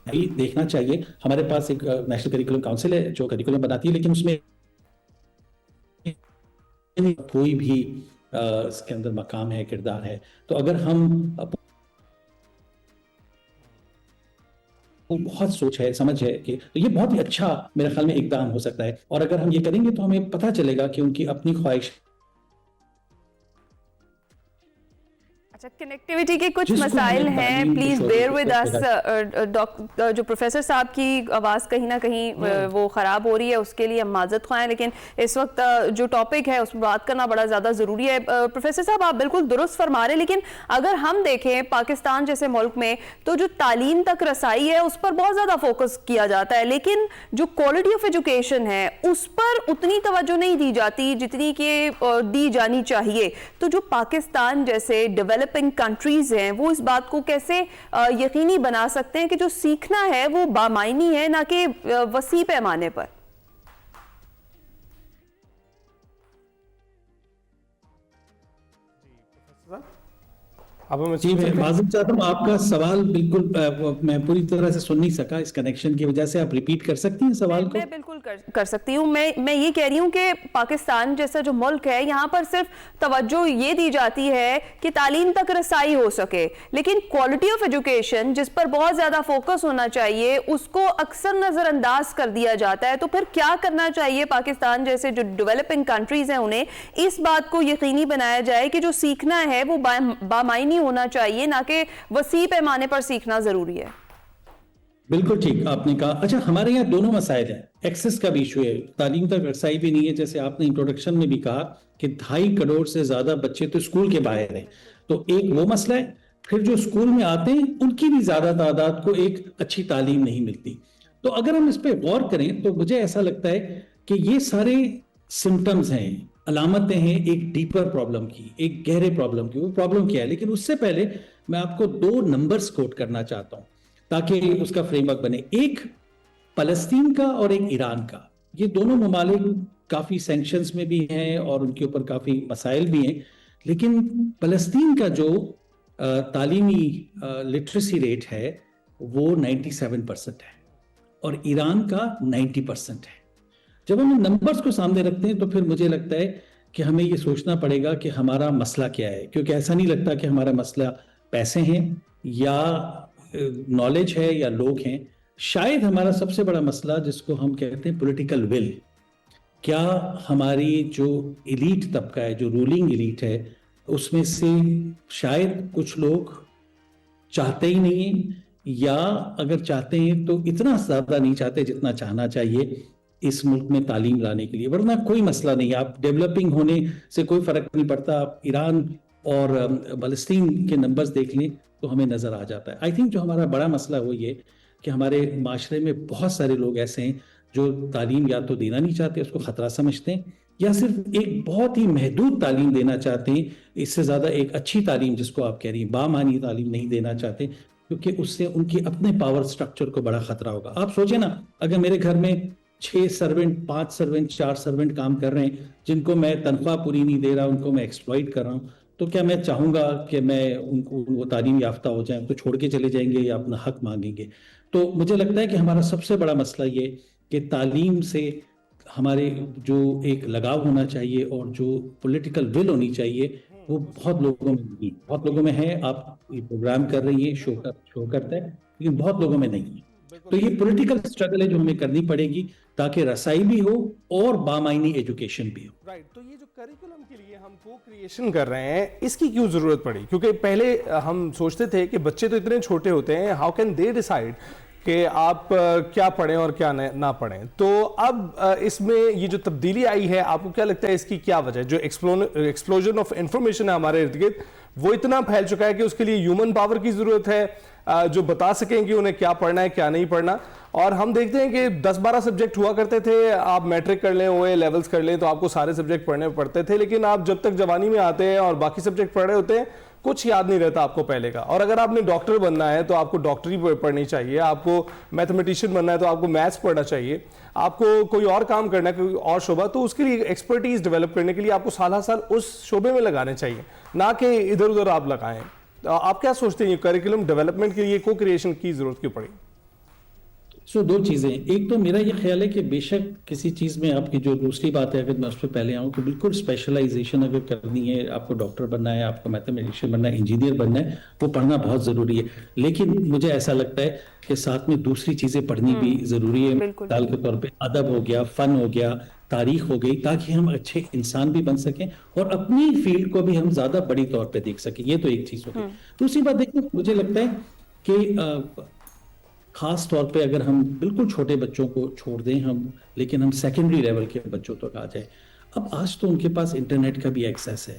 G: भी देखना चाहिए। हमारे पास एक नेशनल करिकुलम काउंसिल है जो करिकुलम बनाती है, लेकिन उसमें कोई भी इसके अंदर मकाम है, किरदार है। तो अगर हम बहुत सोच है, समझ है कि तो ये बहुत ही अच्छा मेरे ख्याल में इकदाम हो सकता है। और अगर हम ये करेंगे तो हमें पता चलेगा कि उनकी अपनी ख्वाहिश।
B: अच्छा, कनेक्टिविटी के कुछ मसाइल हैं, प्लीज बेयर विद अस। जो प्रोफेसर साहब की आवाज़ कहीं ना कहीं वो ख़राब हो रही है, उसके लिए हम माज़रत ख़्वाह हैं, लेकिन इस वक्त जो टॉपिक है उस पर बात करना बड़ा ज़्यादा ज़रूरी है। प्रोफेसर साहब आप बिल्कुल दुरुस्त फरमा रहे हैं, लेकिन अगर हम देखें पाकिस्तान जैसे मुल्क में तो जो तालीम तक रसाई है उस पर बहुत ज़्यादा फोकस किया जाता है, लेकिन जो क्वालिटी ऑफ एजुकेशन है उस पर उतनी तवज्जो नहीं दी जाती जितनी कि दी जानी चाहिए। तो जो पाकिस्तान जैसे डेवलप ڈیولپنگ کنٹریز ہیں وہ اس بات کو کیسے یقینی بنا سکتے ہیں کہ جو سیکھنا ہے وہ بامعنی ہے نہ کہ وسیع پیمانے پر؟
G: جی میں معذرت چاہتا ہوں، آپ کا سوال بالکل میں پوری طرح سے سن نہیں سکا اس کنیکشن کی وجہ سے. آپ ریپیٹ کر سکتی ہیں سوال کو؟
B: میں بالکل کر سکتی ہوں. میں یہ کہہ رہی ہوں کہ پاکستان جیسا جو ملک ہے یہاں پر صرف توجہ یہ دی جاتی ہے کہ تعلیم تک رسائی ہو سکے، لیکن کوالٹی آف ایجوکیشن جس پر بہت زیادہ فوکس ہونا چاہیے اس کو اکثر نظر انداز کر دیا جاتا ہے. تو پھر کیا کرنا چاہیے پاکستان جیسے جو ڈیولپنگ کنٹریز ہیں انہیں اس بات کو یقینی بنایا جائے کہ جو سیکھنا ہے وہ بامعنی ہونا چاہیے نہ کہ وسیع پیمانے پر سیکھنا ضروری ہے؟
G: بالکل ٹھیک آپ نے کہا. اچھا ہمارے یہاں دونوں مسائل ہیں، ایکسس کا بھی ایشو ہے، تعلیم تک رسائی بھی نہیں ہے. جیسے آپ نے انٹروڈکشن میں بھی کہا کہ 2.5 کروڑ سے زیادہ بچے تو اسکول کے باہر ہیں، تو ایک وہ مسئلہ ہے. پھر جو اسکول میں آتے ہیں ان کی بھی زیادہ تعداد کو ایک اچھی تعلیم نہیں ملتی. تو اگر ہم اس پہ غور کریں تو مجھے ایسا لگتا ہے کہ یہ سارے سمٹمز ہیں، علامتیں ہیں ایک ڈیپر پرابلم کی، ایک گہرے پرابلم کی. وہ پرابلم کیا ہے؟ لیکن اس سے پہلے میں آپ کو 2 نمبرز کوٹ کرنا چاہتا ہوں تاکہ اس کا فریم ورک بنے. ایک فلسطین کا اور ایک ایران کا. یہ دونوں ممالک کافی سینکشنز میں بھی ہیں اور ان کے اوپر کافی مسائل بھی ہیں، لیکن فلسطین کا جو تعلیمی لٹریسی ریٹ ہے وہ 97% ہے اور ایران کا 90% ہے. جب ہم ان نمبرز کو سامنے رکھتے ہیں تو پھر مجھے لگتا ہے کہ ہمیں یہ سوچنا پڑے گا کہ ہمارا مسئلہ کیا ہے، کیونکہ ایسا نہیں لگتا کہ ہمارا مسئلہ پیسے ہیں یا نالج ہے یا لوگ ہیں. شاید ہمارا سب سے بڑا مسئلہ جس کو ہم کہتے ہیں پولیٹیکل ول، کیا ہماری جو ایلیٹ طبقہ ہے، جو رولنگ ایلیٹ ہے، اس میں سے شاید کچھ لوگ چاہتے ہی نہیں ہیں، یا اگر چاہتے ہیں تو اتنا زیادہ نہیں چاہتے جتنا چاہنا چاہیے اس ملک میں تعلیم لانے کے لیے. ورنہ کوئی مسئلہ نہیں، آپ ڈیولپنگ ہونے سے کوئی فرق نہیں پڑتا. آپ ایران اور فلسطین کے نمبرز دیکھ لیں تو ہمیں نظر آ جاتا ہے. آئی تھنک جو ہمارا بڑا مسئلہ وہ یہ کہ ہمارے معاشرے میں بہت سارے لوگ ایسے ہیں جو تعلیم یا تو دینا نہیں چاہتے، اس کو خطرہ سمجھتے ہیں، یا صرف ایک بہت ہی محدود تعلیم دینا چاہتے ہیں. اس سے زیادہ ایک اچھی تعلیم جس کو آپ کہہ رہی ہیں بامعنی تعلیم نہیں دینا چاہتے، کیونکہ اس سے ان کے اپنے پاور سٹرکچر کو بڑا خطرہ ہوگا. آپ سوچیں نا، اگر میرے گھر میں 6 سرونٹ، 5 سرونٹ، 4 سرونٹ کام کر رہے ہیں جن کو میں تنخواہ پوری نہیں دے رہا، ان کو میں ایکسپلائٹ کر رہا ہوں، تو کیا میں چاہوں گا کہ میں ان کو وہ تعلیم یافتہ ہو جائیں، ان کو چھوڑ کے چلے جائیں گے یا اپنا حق مانگیں گے؟ تو مجھے لگتا ہے کہ ہمارا سب سے بڑا مسئلہ یہ کہ تعلیم سے ہمارے جو ایک لگاؤ ہونا چاہیے اور جو پولیٹیکل ول ہونی چاہیے وہ بہت لوگوں میں نہیں، بہت لوگوں میں ہے. آپ یہ پروگرام کر رہی ہیں، شو کرتا ہے، لیکن بہت لوگوں میں نہیں ہے. تو یہ پولیٹیکل اسٹرگل ہے جو ہمیں کرنی پڑے گی تاکہ رسائی بھی ہو اور بامعنی ایجوکیشن بھی ہو.
A: رائٹ. تو یہ جو کریکولم کے لیے ہم کو کریشن کر رہے ہیں اس کی کیوں ضرورت پڑی؟ کیونکہ پہلے ہم سوچتے تھے کہ بچے تو اتنے چھوٹے ہوتے ہیں، ہاؤ کین دے ڈیسائیڈ کہ آپ کیا پڑھیں اور کیا نہ پڑھیں. تو اب اس میں یہ جو تبدیلی آئی ہے، آپ کو کیا لگتا ہے اس کی کیا وجہ ہے؟ جو ایکسپلوژن آف انفارمیشن ہے ہمارے ارد گرد وہ اتنا پھیل چکا ہے کہ اس کے لیے ہیومن پاور کی ضرورت ہے جو بتا سکیں کہ انہیں کیا پڑھنا ہے کیا نہیں پڑھنا. اور ہم دیکھتے ہیں کہ 10-12 سبجیکٹ ہوا کرتے تھے، آپ میٹرک کر لیں، اوے لیولز کر لیں تو آپ کو سارے سبجیکٹ پڑھنے پڑتے تھے، لیکن آپ جب تک جوانی میں آتے ہیں اور باقی سبجیکٹ پڑھ رہے ہوتے ہیں کچھ یاد نہیں رہتا آپ کو پہلے کا. اور اگر آپ نے ڈاکٹر بننا ہے تو آپ کو ڈاکٹری پڑھنی چاہیے، آپ کو میتھمیٹیشین بننا ہے تو آپ کو میتھس پڑھنا چاہیے، آپ کو کوئی اور کام کرنا ہے کوئی اور شعبہ، تو اس کے لیے ایکسپرٹیز ڈیولپ کرنے کے لیے آپ کو سال ہر سال اس شعبے میں لگانے چاہیے، نہ کہ ادھر ادھر آپ لگائیں. آپ کیا سوچتے ہیں کریکولم ڈیولپمنٹ کے لیے کو کریشن کی ضرورت کیوں پڑی؟
G: سو 2 چیزیں. ایک تو میرا یہ خیال ہے کہ بے شک کسی چیز میں آپ کی جو دوسری بات ہے، اگر میں اس پہ پہلے آؤں تو بالکل اسپیشلائزیشن اگر کرنی ہے، آپ کو ڈاکٹر بننا ہے، آپ کو میتھمیٹیشین بننا ہے، انجینئر بننا ہے، وہ پڑھنا بہت ضروری ہے. لیکن مجھے ایسا لگتا ہے کہ ساتھ میں دوسری چیزیں پڑھنی بھی ضروری ہے. مثال کے طور پہ ادب ہو گیا، فن ہو گیا، تاریخ ہو گئی، تاکہ ہم اچھے انسان بھی بن سکیں اور اپنی فیلڈ کو بھی ہم زیادہ بڑی طور پہ دیکھ سکیں. یہ تو ایک چیز ہوگی. دوسری بات دیکھیں، مجھے لگتا ہے کہ خاص طور پہ اگر ہم بالکل چھوٹے بچوں کو چھوڑ دیں لیکن ہم سیکنڈری لیول کے بچوں تک آ جائیں. اب آج تو ان کے پاس انٹرنیٹ کا بھی ایکسیس ہے،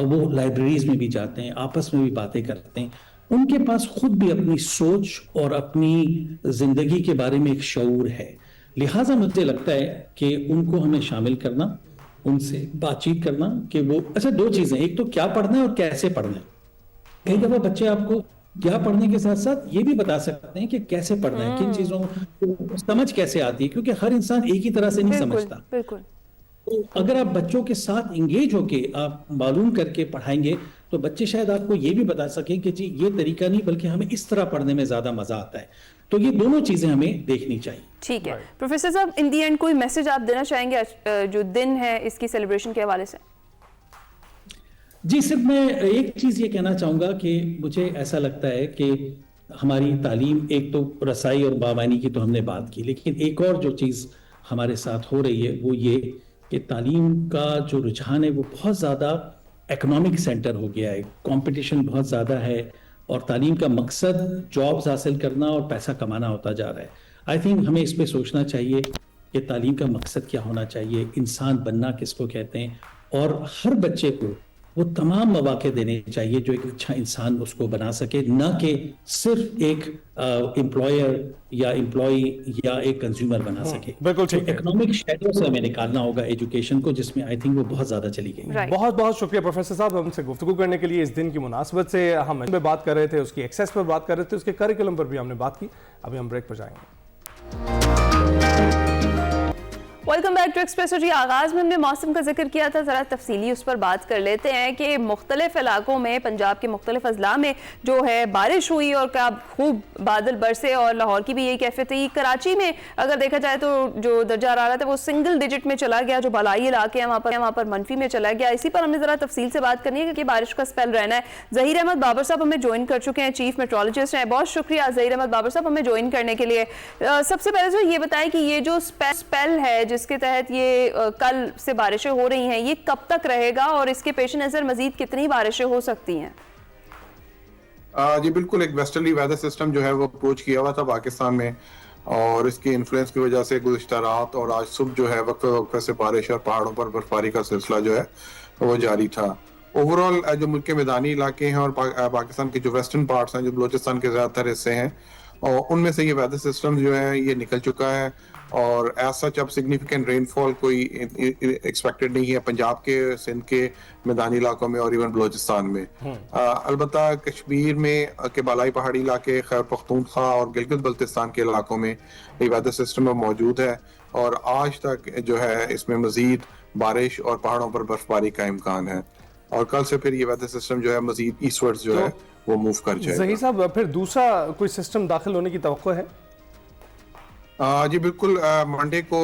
G: وہ لائبریریز میں بھی جاتے ہیں، آپس میں بھی باتیں کرتے ہیں، ان کے پاس خود بھی اپنی سوچ اور اپنی زندگی کے بارے میں ایک شعور ہے. لہٰذا مجھے لگتا ہے کہ ان کو ہمیں شامل کرنا، ان سے بات چیت کرنا کہ وہ اچھا 2 چیزیں، ایک تو کیا پڑھنا ہے اور کیسے پڑھنا ہے. कई दफा बच्चे आपको क्या पढ़ने के साथ साथ ये भी बता सकते हैं कि कैसे पढ़ना है, किन चीजों को समझ कैसे आती है, क्योंकि हर इंसान एक ही तरह से नहीं समझता।
B: बिल्कुल।
G: तो अगर आप बच्चों के साथ इंगेज होके आप मालूम करके पढ़ाएंगे तो बच्चे शायद आपको ये भी बता सकें कि जी ये तरीका नहीं बल्कि हमें इस तरह पढ़ने में ज्यादा मजा आता है। तो ये दोनों चीजें हमें देखनी चाहिए।
B: ठीक है प्रोफेसर साहब, इन दी एंड कोई मैसेज आप देना चाहेंगे जो दिन है इसकी सेलिब्रेशन के हवाले से?
G: जी, सिर्फ मैं एक चीज ये कहना चाहूंगा कि मुझे ऐसा लगता है कि हमारी तालीम, एक तो रसाई और बामानी की तो हमने बात की, लेकिन एक और जो चीज हमारे साथ हो रही है वो ये कि तालीम का जो रुझान है वो बहुत ज़्यादा इकोनॉमिक सेंटर हो गया है, कंपटीशन बहुत ज़्यादा है और तालीम का मकसद जॉब्स हासिल करना और पैसा कमाना होता जा रहा है। आई थिंक हमें इस पे सोचना चाहिए कि तालीम का मकसद क्या होना चाहिए, इंसान बनना किसको कहते हैं, और हर बच्चे को वो तमाम मौके देने चाहिए जो एक अच्छा इंसान उसको बना सके, ना कि सिर्फ एक एम्प्लॉयर या एम्प्लॉय या एक कंज्यूमर बना सके।
A: बिल्कुल ठीक है।
G: इकोनॉमिक शेडो से हमें निकालना होगा एजुकेशन को, जिसमें आई थिंक वो बहुत ज्यादा चली गई।
A: बहुत बहुत शुक्रिया प्रोफेसर साहब हमसे गुफ्तगू करने के लिए। इस दिन की मुनासबत से हम पे बात कर रहे थे, उसकी एक्सेस पर बात कर रहे थे, उसके करिकुलम पर भी हमने बात की। अभी हम ब्रेक पर जाएंगे।
B: Welcome back to Expresso. जी, आगाज में हमने मौसम का जिक्र किया था, ज़रा तफसीली उस पर बात कर लेते हैं कि मुख्तलिफ इलाकों में, पंजाब के मुख्तलिफ अजला में जो है बारिश हुई और क्या खूब बादल बरसे और लाहौर की भी यही कैफियत थी। कराची में अगर देखा जाए तो जो दर्जा हरारत है वो सिंगल डिजिट में चला गया, जो बलाई इलाके हैं वहाँ पर मनफी में चला गया। इसी पर हमने ज़रा तफसील से बात करनी है कि बारिश का स्पेल रहना है। ज़हीर अहमद बाबर साहब हमें ज्वाइन कर चुके हैं, चीफ मेट्रोलॉजिस्ट हैं। बहुत शुक्रिया ज़हीर अहमद बाबर साहब हमें ज्वाइन करने के लिए। सबसे पहले तो ये बताएं कि ये जो स्पेल है जिसके तहत ये कल से बारिशें हो रही हैं, ये कब तक रहेगा और इसके पेश नजर मजीद कितनी बारिशें हो सकती हैं?
H: जी बिल्कुल, एक वेस्टर्ली वेदर सिस्टम जो है वो अप्रोच किया हुआ था पाकिस्तान में और इसके इन्फ्लुएंस की वजह से गुज़िश्ता रात और आज सुबह जो है वक्फे वक्फे से बारिश और पहाड़ों पर बर्फबारी का सिलसिला जो है वो जारी था। ओवरऑल जो मुल्क के मैदानी इलाके हैं और पाकिस्तान के जो वेस्टर्न पार्ट्स हैं, जो बलोचिस्तान के ज़्यादातर हिस्से हैं, और उनमें से ये वेदर सिस्टम जो है ये निकल चुका है और एज सच अब सिग्निफिकेंट रेनफॉल कोई एक्सपेक्टेड नहीं है पंजाब के, सिंध के मैदानी इलाकों में और इवन बलोचिस्तान में। अलबत्ता कश्मीर में के बालाई पहाड़ी इलाके, खैबर पख्तूनख्वा और गिलगित बल्तिस्तान के इलाकों में ये वेदर सिस्टम मौजूद है और आज तक जो है इसमें मजीद बारिश और पहाड़ों पर बर्फबारी का इम्कान है और कल से फिर ये वेदर सिस्टम जो है मजीद ईस्टवर्ड्स जो है वो मूव कर जाएगा।
A: ज़हीर साहब, फिर दूसरा कोई सिस्टम दाखिल होने की तवक्को है?
H: जी बिल्कुल, मंडे को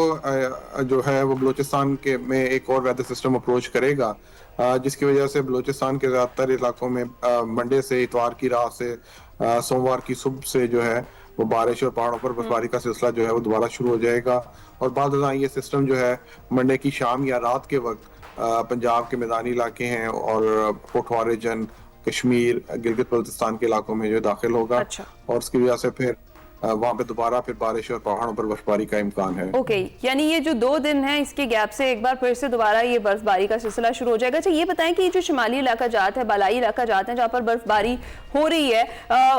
H: जो है वो बलूचिस्तान के में एक और वेदर सिस्टम अप्रोच करेगा जिसकी वजह से बलूचिस्तान के ज़्यादातर इलाकों में मंडे से इतवार की रात से सोमवार की सुबह से जो है वो बारिश और पहाड़ों पर बर्फबारी का सिलसिला जो है वो दोबारा शुरू हो जाएगा और बाद ये सिस्टम जो है मंडे की शाम या रात के वक्त पंजाब के मैदानी इलाके हैं और पोठवार रीजन, कश्मीर, गिलगित बल्तिस्तान के इलाकों में जो दाखिल होगा।
B: अच्छा।
H: और उसकी वजह से फिर वहां पे दोबारा फिर बारिश और पहाड़ों पर बर्फबारी का इम्कान है।
B: ओके, यानी ये जो 2 दिन है इसके गैप से एक बार फिर से दोबारा ये बर्फबारी का सिलसिला शुरू हो जाएगा। अच्छा, ये बताएं कि ये जो शिमाली इलाका जात है, बालाई इलाका जात है जहाँ पर बर्फबारी हो रही है,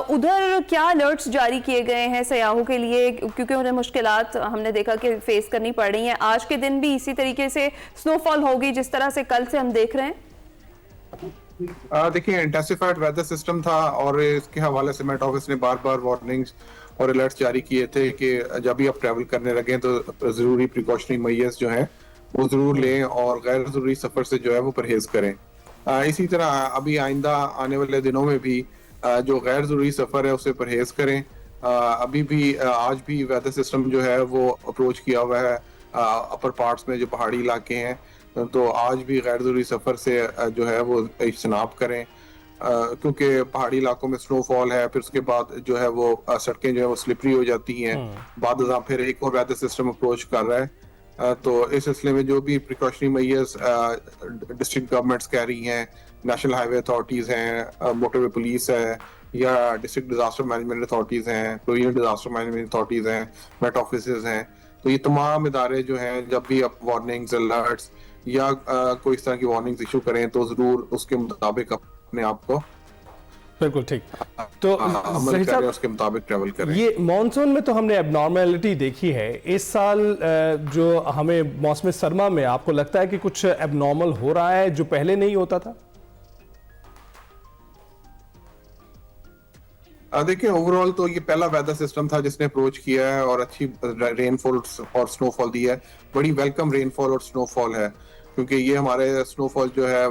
B: उधर क्या अलर्ट्स जारी किए गए हैं सयाहों के लिए, क्योंकि उन्हें मुश्किलात हमने देखा कि फेस करनी पड़ रही हैं। आज के दिन भी इसी तरीके से स्नोफॉल होगी जिस तरह से कल से हम देख रहे हैं?
H: देखिए, इंटेंसिफाइड वेदर सिस्टम था और इसके हवाले से मेट ऑफिस ने बार बार वार्निंग्स और अलर्ट्स जारी किए थे कि जब भी आप ट्रैवल करने लगे तो जरूरी प्रिकॉशनरी मेजर्स जो हैं वो जरूर लें और गैर जरूरी सफर से जो है वो परहेज करें। इसी तरह अभी आइंदा आने वाले दिनों में भी जो गैर जरूरी सफर है उससे परहेज करें। अभी भी आज भी वेदर सिस्टम जो है वो अप्रोच किया हुआ है अपर पार्ट्स में जो पहाड़ी इलाके हैं, तो आज भी गैर जरूरी सफर से जो है वो इज्तनाब करें क्योंकि पहाड़ी इलाकों में स्नोफॉल है, फिर उसके बाद जो है वो सड़कें जो है वो स्लिपरी हो जाती हैं। बाद फिर एक और वेदर सिस्टम अप्रोच कर रहा है, तो इस सिलसिले में जो भी प्रिकॉशनरी मेजर्स डिस्ट्रिक्ट गवर्नमेंट्स कह रही हैं, नेशनल हाईवे अथॉरिटीज हैं, मोटरवे पुलिस है या डिस्ट्रिक्ट डिजास्टर मैनेजमेंट अथॉरिटीज हैं, प्रोविंशियल डिजास्टर मैनेजमेंट अथॉरिटीज हैं, मेट ऑफिसेज हैं, तो ये तमाम इदारे जो हैं जब भी वार्निंग्स, अलर्ट्स या कोई इस तरह की वार्निंग्स इशू करें तो जरूर उसके मुताबिक अपने आप को
A: बिल्कुल ठीक तो
H: अमल करें, उसके मुताबिक ट्रैवल करें।
A: ये मॉनसून में तो हमने एबनॉर्मेलिटी देखी है, इस साल जो हमें मौसम सरमा में आपको लगता है कि कुछ एबनॉर्मल हो रहा है जो पहले नहीं होता था?
H: देखिए ओवरऑल तो ये पहला वेदर सिस्टम था जिसने अप्रोच किया है और अच्छी रेनफॉल और स्नोफॉल दी है, बड़ी वेलकम रेनफॉल और स्नोफॉल है, क्योंकि ये हमारे स्नोफॉल जो है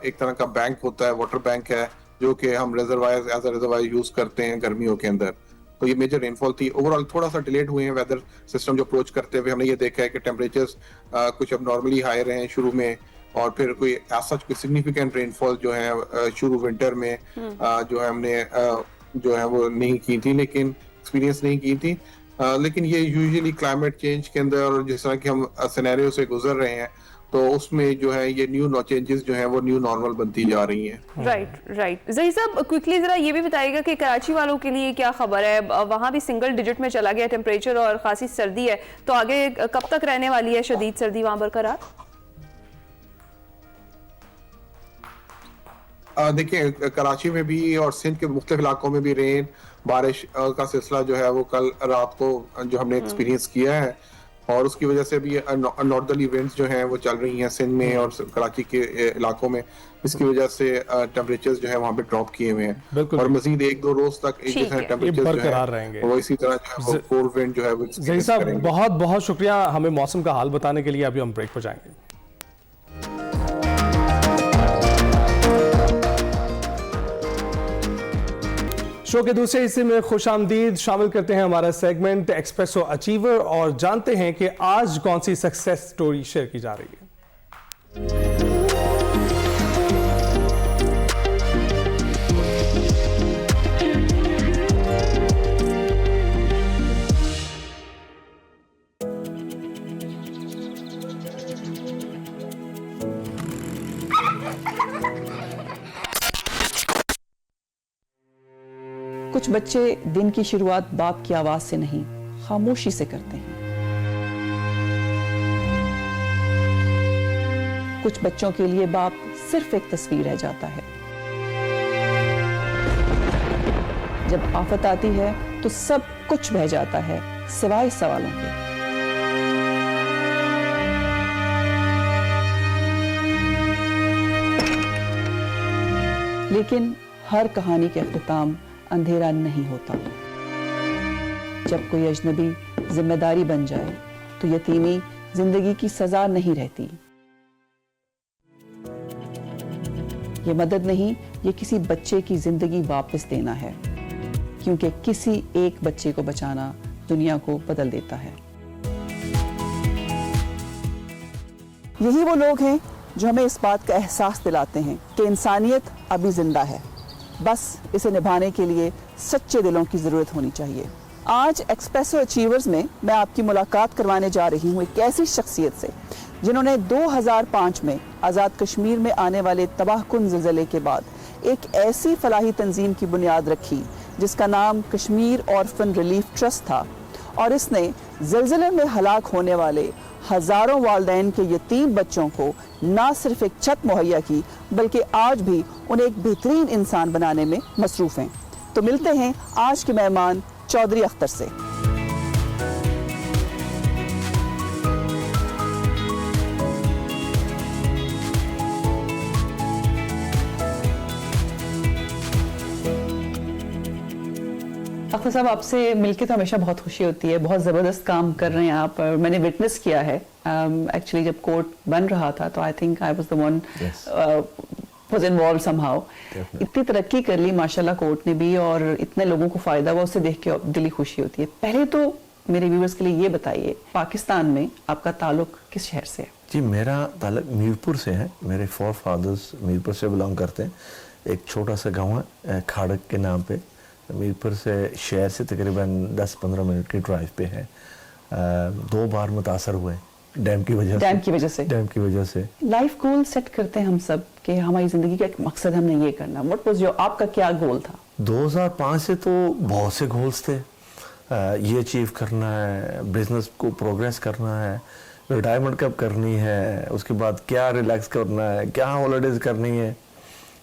H: एक तरह का बैंक होता है, वाटर बैंक है, जो कि हम reservoir as a reservoir use करते हैं गर्मियों के अंदर। तो ये मेजर रेनफॉल थी। ओवरऑल थोड़ा सा डिलेड हुए हैं वेदर सिस्टम जो अप्रोच करते हुए, हमने ये देखा है कि टेम्परेचर्स कुछ अब नॉर्मली हाई रहे हैं शुरू में, और फिर कोई ऐसा कोई सिग्निफिकेंट रेनफॉल जो है शुरू विंटर में जो है हमने जो है वो नहीं की थी, लेकिन एक्सपीरियंस नहीं की थी। लेकिन ये यूजुअली क्लाइमेट चेंज के अंदर और जिस तरह की हम सिनेरियो से गुजर रहे हैं, तो उसमें जो है ये न्यू चेंजेस जो हैं वो न्यू नॉर्मल बनती जा रही हैं।
B: राइट ज़हीर साहब, क्विकली ज़रा ये भी बताइएगा कि कराची वालों के लिए क्या खबर है? वहाँ भी सिंगल डिजिट में चला गया टेम्परेचर और खासी सर्दी है, तो आगे कब तक रहने वाली है शदीद सर्दी वहाँ बरकरार?
H: देखिए कराची में भी और सिंध के मुख्तलिफ इलाकों में भी रेन बारिश का सिलसिला जो है वो कल रात को जो हमने एक्सपीरियंस किया है, और उसकी वजह से भी नॉर्दर्ली विंड्स जो हैं वो चल रही हैं सिंध में और कराची के इलाकों में, इसकी वजह से टेम्परेचर्स जो है वहाँ पे ड्रॉप किए हुए हैं, और मजीद 1-2 रोज तक एक जैसा टेम्परेचर
A: बरकरार रहेंगे।
H: वो इसी तरह जो है कोल्ड विंड जो है वो
A: ज़हीर साहब बहुत बहुत शुक्रिया हमें मौसम का हाल बताने के लिए। अभी हम ब्रेक पर जाएंगे। शो के दूसरे हिस्से में खुश आमदीद। शामिल करते हैं हमारा सेगमेंट एक्सप्रेसो अचीवर और जानते हैं कि आज कौन सी सक्सेस स्टोरी शेयर की जा रही है।
I: कुछ बच्चे दिन की शुरुआत बाप की आवाज से नहीं, खामोशी से करते हैं। कुछ बच्चों के लिए बाप सिर्फ एक तस्वीर रह जाता है। जब आफत आती है तो सब कुछ बह जाता है सिवाय सवालों के। लेकिन हर कहानी के अख्तिताम अंधेरा नहीं होता। जब कोई अजनबी जिम्मेदारी बन जाए तो यतीमी जिंदगी की सजा नहीं रहती। ये मदद नहीं, ये किसी बच्चे की जिंदगी वापस देना है, क्योंकि किसी एक बच्चे को बचाना दुनिया को बदल देता है। यही वो लोग हैं जो हमें इस बात का एहसास दिलाते हैं कि इंसानियत अभी जिंदा है, बस इसे निभाने के लिए सच्चे दिलों की जरूरत होनी चाहिए। आज एक्सप्रेसो अचीवर्स में मैं आपकी मुलाकात करवाने जा रही हूँ एक ऐसी शख्सियत से जिन्होंने 2005 में आज़ाद कश्मीर में आने वाले तबाहकुन ज़िलज़ले के बाद एक ऐसी फलाही तंजीम की बुनियाद रखी जिसका नाम कश्मीर ऑर्फन रिलीफ ट्रस्ट था, और इसने ज़िलज़ले में हलाक होने वाले हजारों वालिदैन के यतीम बच्चों को ना सिर्फ एक छत मुहैया की, बल्कि आज भी उन्हें एक बेहतरीन इंसान बनाने में मसरूफ हैं। तो मिलते हैं आज के मेहमान चौधरी अख्तर से। अख्तर साहब, आपसे मिलके तो हमेशा बहुत खुशी होती है। बहुत ज़बरदस्त काम कर रहे हैं आप, और मैंने विटनेस किया है। एक्चुअली जब कोर्ट बन रहा था तो I think I was the one was involve somehow. इतनी तरक्की कर ली माशाल्लाह कोर्ट ने भी, और इतने लोगों को फ़ायदा हुआ, उससे देख के दिली खुशी होती है। पहले तो मेरे व्यूअर्स के लिए ये बताइए, पाकिस्तान में आपका ताल्लुक किस शहर से है?
J: जी, मेरा ताल्लुक मीरपुर से है। मेरे फोर फादर्स मीरपुर से बिलोंग करते हैं। एक छोटा सा गाँव है खाड़क के नाम पे, मीरपुर से शहर से तकरीबन 10-15 मिनट की ड्राइव पे है। 2 बार मुतासर हुए डैम की वजह से। लाइफ गोल सेट करते हैं हम सब कि हमारी जिंदगी का एक मकसद हमने ये करना। व्हाट वाज योर, आपका क्या गोल था? 2005 से तो बहुत से गोल्स थे। ये अचीव करना है, बिजनेस को प्रोग्रेस करना है, रिटायरमेंट कब करनी है, उसके बाद क्या रिलैक्स करना है, क्या हॉलीडेज करनी है।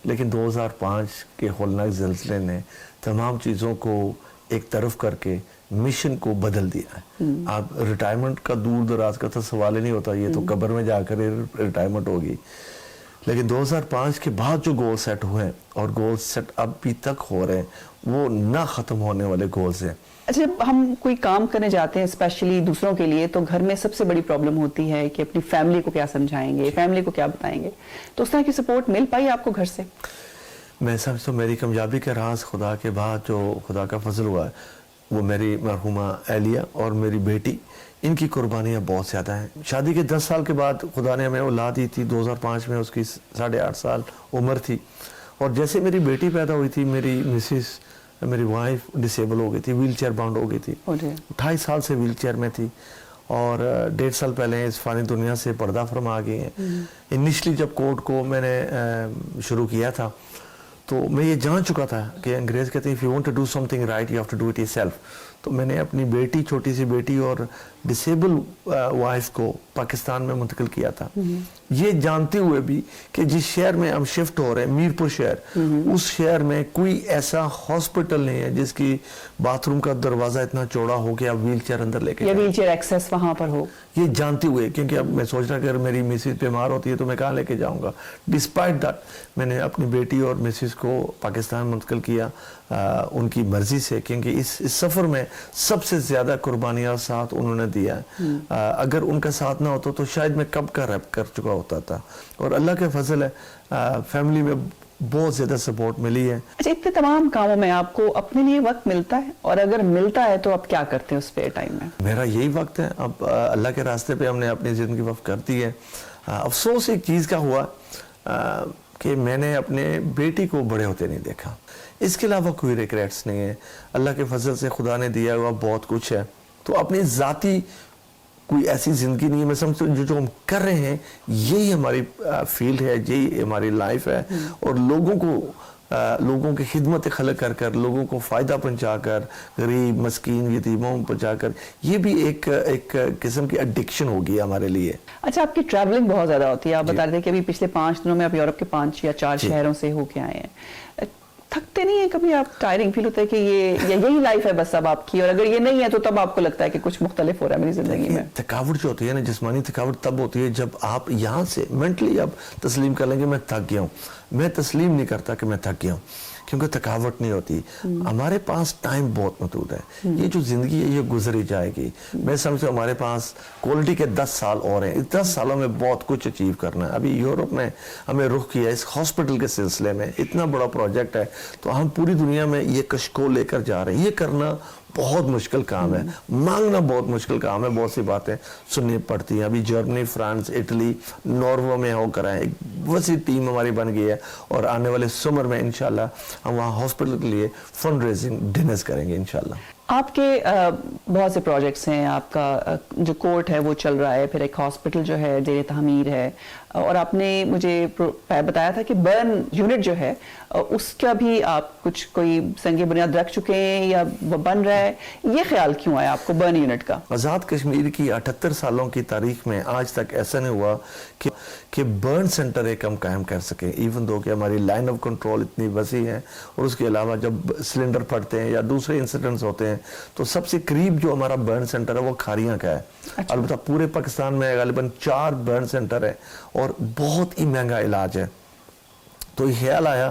J: लेकिन 2005 के होलनाक ज़िलज़ले ने तमाम चीज़ों को एक तरफ करके मिशन को बदल दिया है। आप रिटायरमेंट का दूर दराज का तो सवाल ही नहीं होता, ये तो कब्र में जाकर रिटायरमेंट होगी। لیکن 2005 کے بعد جو گول سیٹ ہوئے ہیں اور گول سیٹ ابھی تک ہو رہے ہیں وہ نہ ختم ہونے والے گولز ہیں.
I: اچھا جب ہم کوئی کام کرنے جاتے ہیں اسپیشلی دوسروں کے لیے تو گھر میں سب سے بڑی پرابلم ہوتی ہے کہ اپنی فیملی کو کیا سمجھائیں گے, فیملی کو کیا بتائیں گے, تو اس طرح کی سپورٹ مل پائی آپ کو گھر سے؟
J: میں سمجھتا ہوں میری کامیابی کا راز خدا کے بعد جو خدا کا فضل ہوا ہے وہ میری مرحومہ اہلیہ اور میری بیٹی, ان کی قربانیاں بہت زیادہ ہیں. شادی کے 10 سال کے بعد خدا نے ہمیں اولاد دی تھی. 2005 میں اس کی 8.5 سال عمر تھی, اور جیسے میری بیٹی پیدا ہوئی تھی میری مسز, میری وائف ڈسیبل ہو گئی تھی, ویل چیئر باؤنڈ ہو گئی تھی. 28 سال سے ویل چیئر میں تھی اور 1.5 سال پہلے اس فانی دنیا سے پردہ فرما گئی ہیں. انیشلی جب کورٹ کو میں نے شروع کیا تھا تو میں یہ جان چکا تھا کہ انگریز کہتے ہیں if you want to do something right you have to do it yourself. تو میں نے اپنی بیٹی, چھوٹی سی بیٹی اور ڈسیبل وائف کو پاکستان میں منتقل کیا تھا, یہ جانتے ہوئے بھی کہ جس شہر میں ہم شفٹ ہو رہے ہیں میرپور شہر, اس شہر میں کوئی ایسا ہاسپٹل نہیں ہے جس کی باتھ روم کا دروازہ اتنا چوڑا ہو کہ آپ ویل چیئر اندر لے کے
I: یا ویل چیئر ایکسیس وہاں پر ہو.
J: یہ جانتے ہوئے, کیونکہ اب میں سوچ رہا کہ اگر میری مسز بیمار ہوتی ہے تو میں کہاں لے کے جاؤں گا. ڈسپائٹ دیٹ میں نے اپنی بیٹی اور مسز کو پاکستان منتقل کیا ان کی مرضی سے, کیونکہ اس سفر میں سب سے زیادہ قربانیاں ساتھ انہوں نے دیا ہے. اگر ان کا ساتھ نہ ہوتا تو شاید میں کب کا ریپ کر چکا ہوتا تھا, اور اللہ کے فضل ہے فیملی میں بہت زیادہ سپورٹ ملی ہے.
I: اچھا اتنے تمام کاموں میں آپ کو اپنے لیے وقت ملتا ہے, اور اگر ملتا ہے تو آپ کیا کرتے ہیں اس فری ٹائم میں؟
J: میرا یہی وقت ہے. اب اللہ کے راستے پہ ہم نے اپنی زندگی وقف کر دی ہے. افسوس ایک چیز کا ہوا کہ میں نے اپنے بیٹی کو بڑے ہوتے نہیں دیکھا. اس کے علاوہ کوئی ریگریٹس نہیں ہے. اللہ کے فضل سے خدا نے دیا ہوا بہت کچھ ہے, تو اپنی ذاتی کوئی ایسی زندگی نہیں ہے. میں سمجھتا ہوں جو ہم کر رہے ہیں یہی ہماری فیلڈ ہے, یہی ہماری لائف ہے, اور لوگوں کی خدمت خلق کر کر, لوگوں کو فائدہ پہنچا کر, غریب مسکین یتیموں پہنچا کر, یہ بھی ایک قسم کی ایڈکشن ہوگی ہمارے لیے.
I: اچھا آپ کی ٹریولنگ بہت زیادہ ہوتی ہے, آپ بتا رہے تھے کہ ابھی پچھلے 5 دنوں میں آپ یورپ کے 5 یا 4 شہروں سے ہو کے آئے ہیں. تھکتے نہیں ہیں کبھی آپ؟ ٹائرنگ فیل ہوتا ہے کہ یہی لائف ہے بس اب آپ کی, اور اگر یہ نہیں ہے تو تب آپ کو لگتا ہے کہ کچھ مختلف ہو رہا ہے میری زندگی میں؟
J: تھکاوٹ جو ہوتی ہے نا, جسمانی تھکاوٹ تب ہوتی ہے جب آپ یہاں سے مینٹلی اب تسلیم کر لیں گے میں تھک گیا ہوں. میں تسلیم نہیں کرتا کہ میں تھک گیا ہوں, کیونکہ تھکاوٹ نہیں ہوتی. ہمارے پاس ٹائم بہت محدود ہے. یہ جو زندگی ہے یہ گزر ہی جائے گی. میں سمجھتا ہوں ہمارے پاس کوالٹی کے 10 سال اور ہیں. اس 10 سالوں میں بہت کچھ اچیو کرنا ہے. ابھی یورپ میں ہمیں رخ کیا اس ہاسپٹل کے سلسلے میں, اتنا بڑا پروجیکٹ ہے, تو ہم پوری دنیا میں یہ کشکول لے کر جا رہے ہیں. یہ کرنا بہت مشکل کام ہے, مانگنا بہت مشکل کام ہے. بہت سی باتیں سننی پڑتی ہیں. ابھی جرمنی, فرانس, اٹلی, ناروے میں ہو کر آئے. ایک وسیع ٹیم ہماری بن گئی ہے, اور آنے والے سمر میں انشاءاللہ ہم وہاں ہاسپٹل کے لیے فنڈ ریزنگ ڈنرز کریں گے انشاءاللہ.
I: آپ کے بہت سے پروجیکٹس ہیں. آپ کا جو کورٹ ہے وہ چل رہا ہے, پھر ایک ہاسپٹل جو ہے زیر تعمیر ہے, اور آپ نے مجھے بتایا تھا کہ برن یونٹ جو ہے اس کا بھی آپ کچھ کوئی سنگ بنیاد رکھ چکے ہیں یا وہ بن رہا ہے. یہ خیال کیوں آیا آپ کو برن یونٹ کا؟
J: آزاد کشمیر کی 78 سالوں کی تاریخ میں آج تک ایسا نہیں ہوا کہ برن سینٹر ایک ہم قائم کر سکیں, ایون دو کہ ہماری لائن آف کنٹرول اتنی وسیع ہے. اور اس کے علاوہ جب سلنڈر پھٹتے ہیں یا دوسرے انسیڈنٹس ہوتے ہیں تو سب سے قریب جو ہمارا برن سینٹر ہے وہ کھاریاں کا ہے. البتہ پورے پاکستان میں غالباً 4 برن سینٹر ہے, اور بہت ہی مہنگا علاج ہے. تو یہ خیال آیا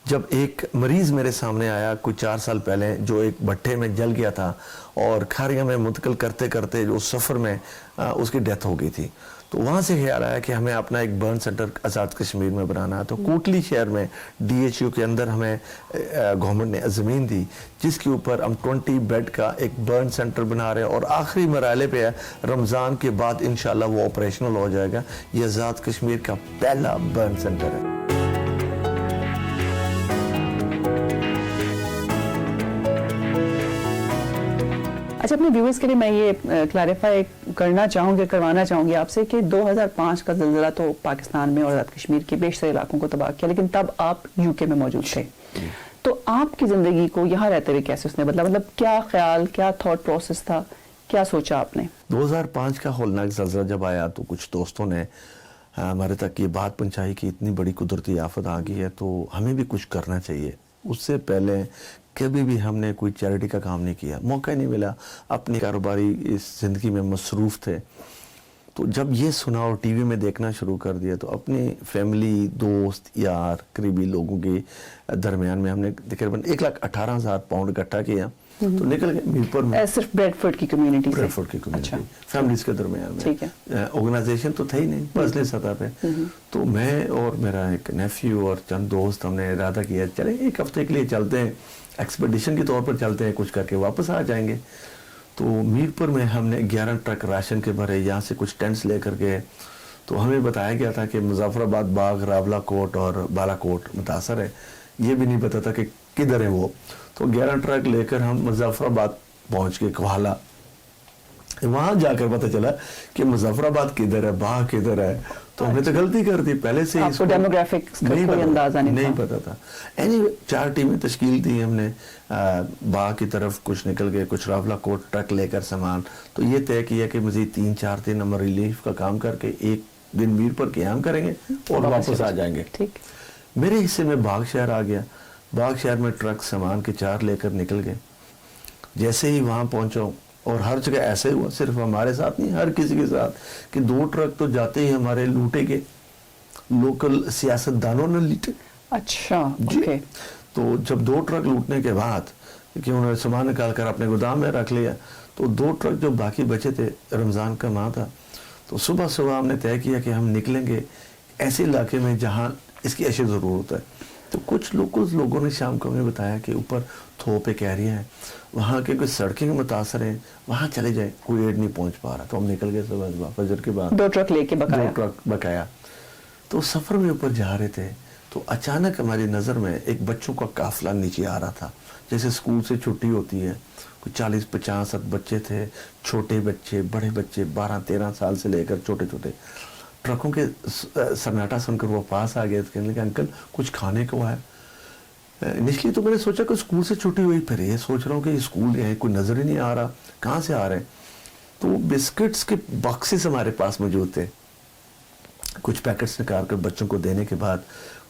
J: جب ایک مریض میرے سامنے آیا کوئی 4 سال پہلے, جو ایک بھٹے میں جل گیا تھا اور کھاریاں میں منتقل کرتے کرتے جو سفر میں اس کی ڈیتھ ہو گئی تھی. تو وہاں سے خیال آیا کہ ہمیں اپنا ایک برن سینٹر آزاد کشمیر میں بنانا ہے. تو کوٹلی شہر میں DHU کے اندر ہمیں گورنمنٹ نے زمین دی, جس کے اوپر ہم 20 بیڈ کا ایک برن سینٹر بنا رہے ہیں, اور آخری مرحلے پہ ہے. رمضان کے بعد انشاءاللہ وہ آپریشنل ہو جائے گا. یہ آزاد کشمیر کا پہلا برن سینٹر ہے.
I: اچھا اپنے ویورز کے لیے میں یہ کلیریفائی کروانا چاہوں گی آپ سے کہ 2005 کا زلزلہ تو پاکستان میں اور آزاد کشمیر کے بیشتر علاقوں کو تباہ کیا, لیکن تب آپ UK میں موجود تھے. تو آپ کی زندگی کو یہاں رہتے ہوئے کیسے اس نے بدلا؟ مطلب کیا خیال, کیا تھاٹ پروسیس تھا, کیا سوچا آپ نے؟
J: 2005 کا ہولناک زلزلہ جب آیا تو کچھ دوستوں نے ہمارے تک یہ بات پہنچائی کہ اتنی بڑی قدرتی آفت آ گئی ہے تو ہمیں بھی کچھ کرنا چاہیے. اس سے پہلے کبھی بھی ہم نے کوئی چیریٹی کا کام نہیں کیا, موقع نہیں ملا, اپنی کاروباری اس زندگی میں مصروف تھے. تو جب یہ سنا اور ٹی وی میں دیکھنا شروع کر دیا تو اپنے فیملی دوست یار قریبی لوگوں کے درمیان میں ہم نے تقریباً 1,18,000 پاؤنڈ اکٹھا کیا تو نکل گئے میرپور میں.
I: صرف بریڈ فورڈ کی کمیونٹی سے؟
J: بریڈ فورڈ کی کمیونٹی فیملیز کے درمیان میں. آرگنائزیشن تو تھا ہی نہیں, پرسنل سطح پہ. تو میں اور میرا ایک نیفیو اور چند دوست ہم نے ارادہ کیا چلے ایک ہفتے کے لیے چلتے ہیں, ایکسپیڈیشن کے طور پر چلتے ہیں, کچھ کر کے واپس آ جائیں گے. تو میرپور میں ہم نے 11 ٹرک راشن کے بھرے, یہاں سے کچھ ٹینٹس لے کر گئے. تو ہمیں بتایا گیا تھا کہ مظفر آباد باغ, راولا کوٹ اور بالا کوٹ متاثر ہے, یہ بھی نہیں پتا تھا کہ کدھر ہے وہ. تو 11 ٹرک لے کر ہم مظفر آباد پہنچ گئے, کوہالا. وہاں جا کر پتہ چلا کہ مظفر آباد کدھر ہے, باغ کدھر ہے. تو ہم نے تو غلطی کر دی, پہلے سے
I: آپ کو ڈیموگرافکس کا کوئی اندازہ نہیں
J: پتا تھا. Anyway 4 ٹیمیں تشکیل دی ہم نے, باغ کی طرف کچھ نکل گئے, کچھ راولا کوٹ ٹرک لے کر سامان. تو یہ طے کیا کہ مزید 3-4 دن ہم ریلیف کا کام کر کے ایک دن میرپور قیام کریں گے اور واپس آ جائیں گے. میرے حصے میں باغ شہر آ گیا. باغ شہر میں ٹرک سامان کے 4 لے کر نکل گئے. جیسے ہی وہاں پہنچا, اور ہر جگہ ایسے ہوا, صرف ہمارے ساتھ نہیں ہر کسی کے ساتھ, کہ 2 ٹرک تو جاتے ہی ہمارے لوٹے گئے, لوکل سیاستدانوں نے لوٹے.
I: اچھا
J: جی. تو جب 2 ٹرک لوٹنے کے بعد کہ انہوں نے سامان نکال کر اپنے گودام میں رکھ لیا, تو 2 ٹرک جو باقی بچے تھے, رمضان کا ماہ تھا, تو صبح ہم نے طے کیا کہ ہم نکلیں گے ایسے علاقے میں جہاں اس کی اشد ضرورت ہے. تو کچھ لوگوں نے شام کو ہمیں بتایا کہ اوپر تھوپ ایک ایریا ہے, وہاں کے کچھ سڑکیں متاثر ہیں, وہاں چلے جائیں, کوئی ایڈ نہیں پہنچ پا رہا. تو ہم نکل گئے صبح فجر کے بعد
I: 2 ٹرک لے کے
J: 2 ٹرک بقایا. تو سفر میں اوپر جا رہے تھے تو اچانک ہماری نظر میں ایک بچوں کا قافلہ نیچے آ رہا تھا. جیسے اسکول سے چھٹی ہوتی ہے, کوئی 40-50 بچے تھے, چھوٹے بچے, بڑے بچے, 12-13 سال سے لے کر چھوٹے چھوٹے. ٹرکوں کے سناٹا سن کر وہ پاس آ گئے, کہنے لگے انکل کچھ کھانے کو ہے. انیشلی تو میں نے سوچا کہ اسکول سے چھٹی ہوئی, پھر یہ سوچ رہا ہوں کہ اسکول ہے, کوئی نظر ہی نہیں آ رہا, کہاں سے آ رہے ہیں. تو بسکٹس کے باکسز ہمارے پاس موجود تھے. کچھ پیکٹس نکال کر بچوں کو دینے کے بعد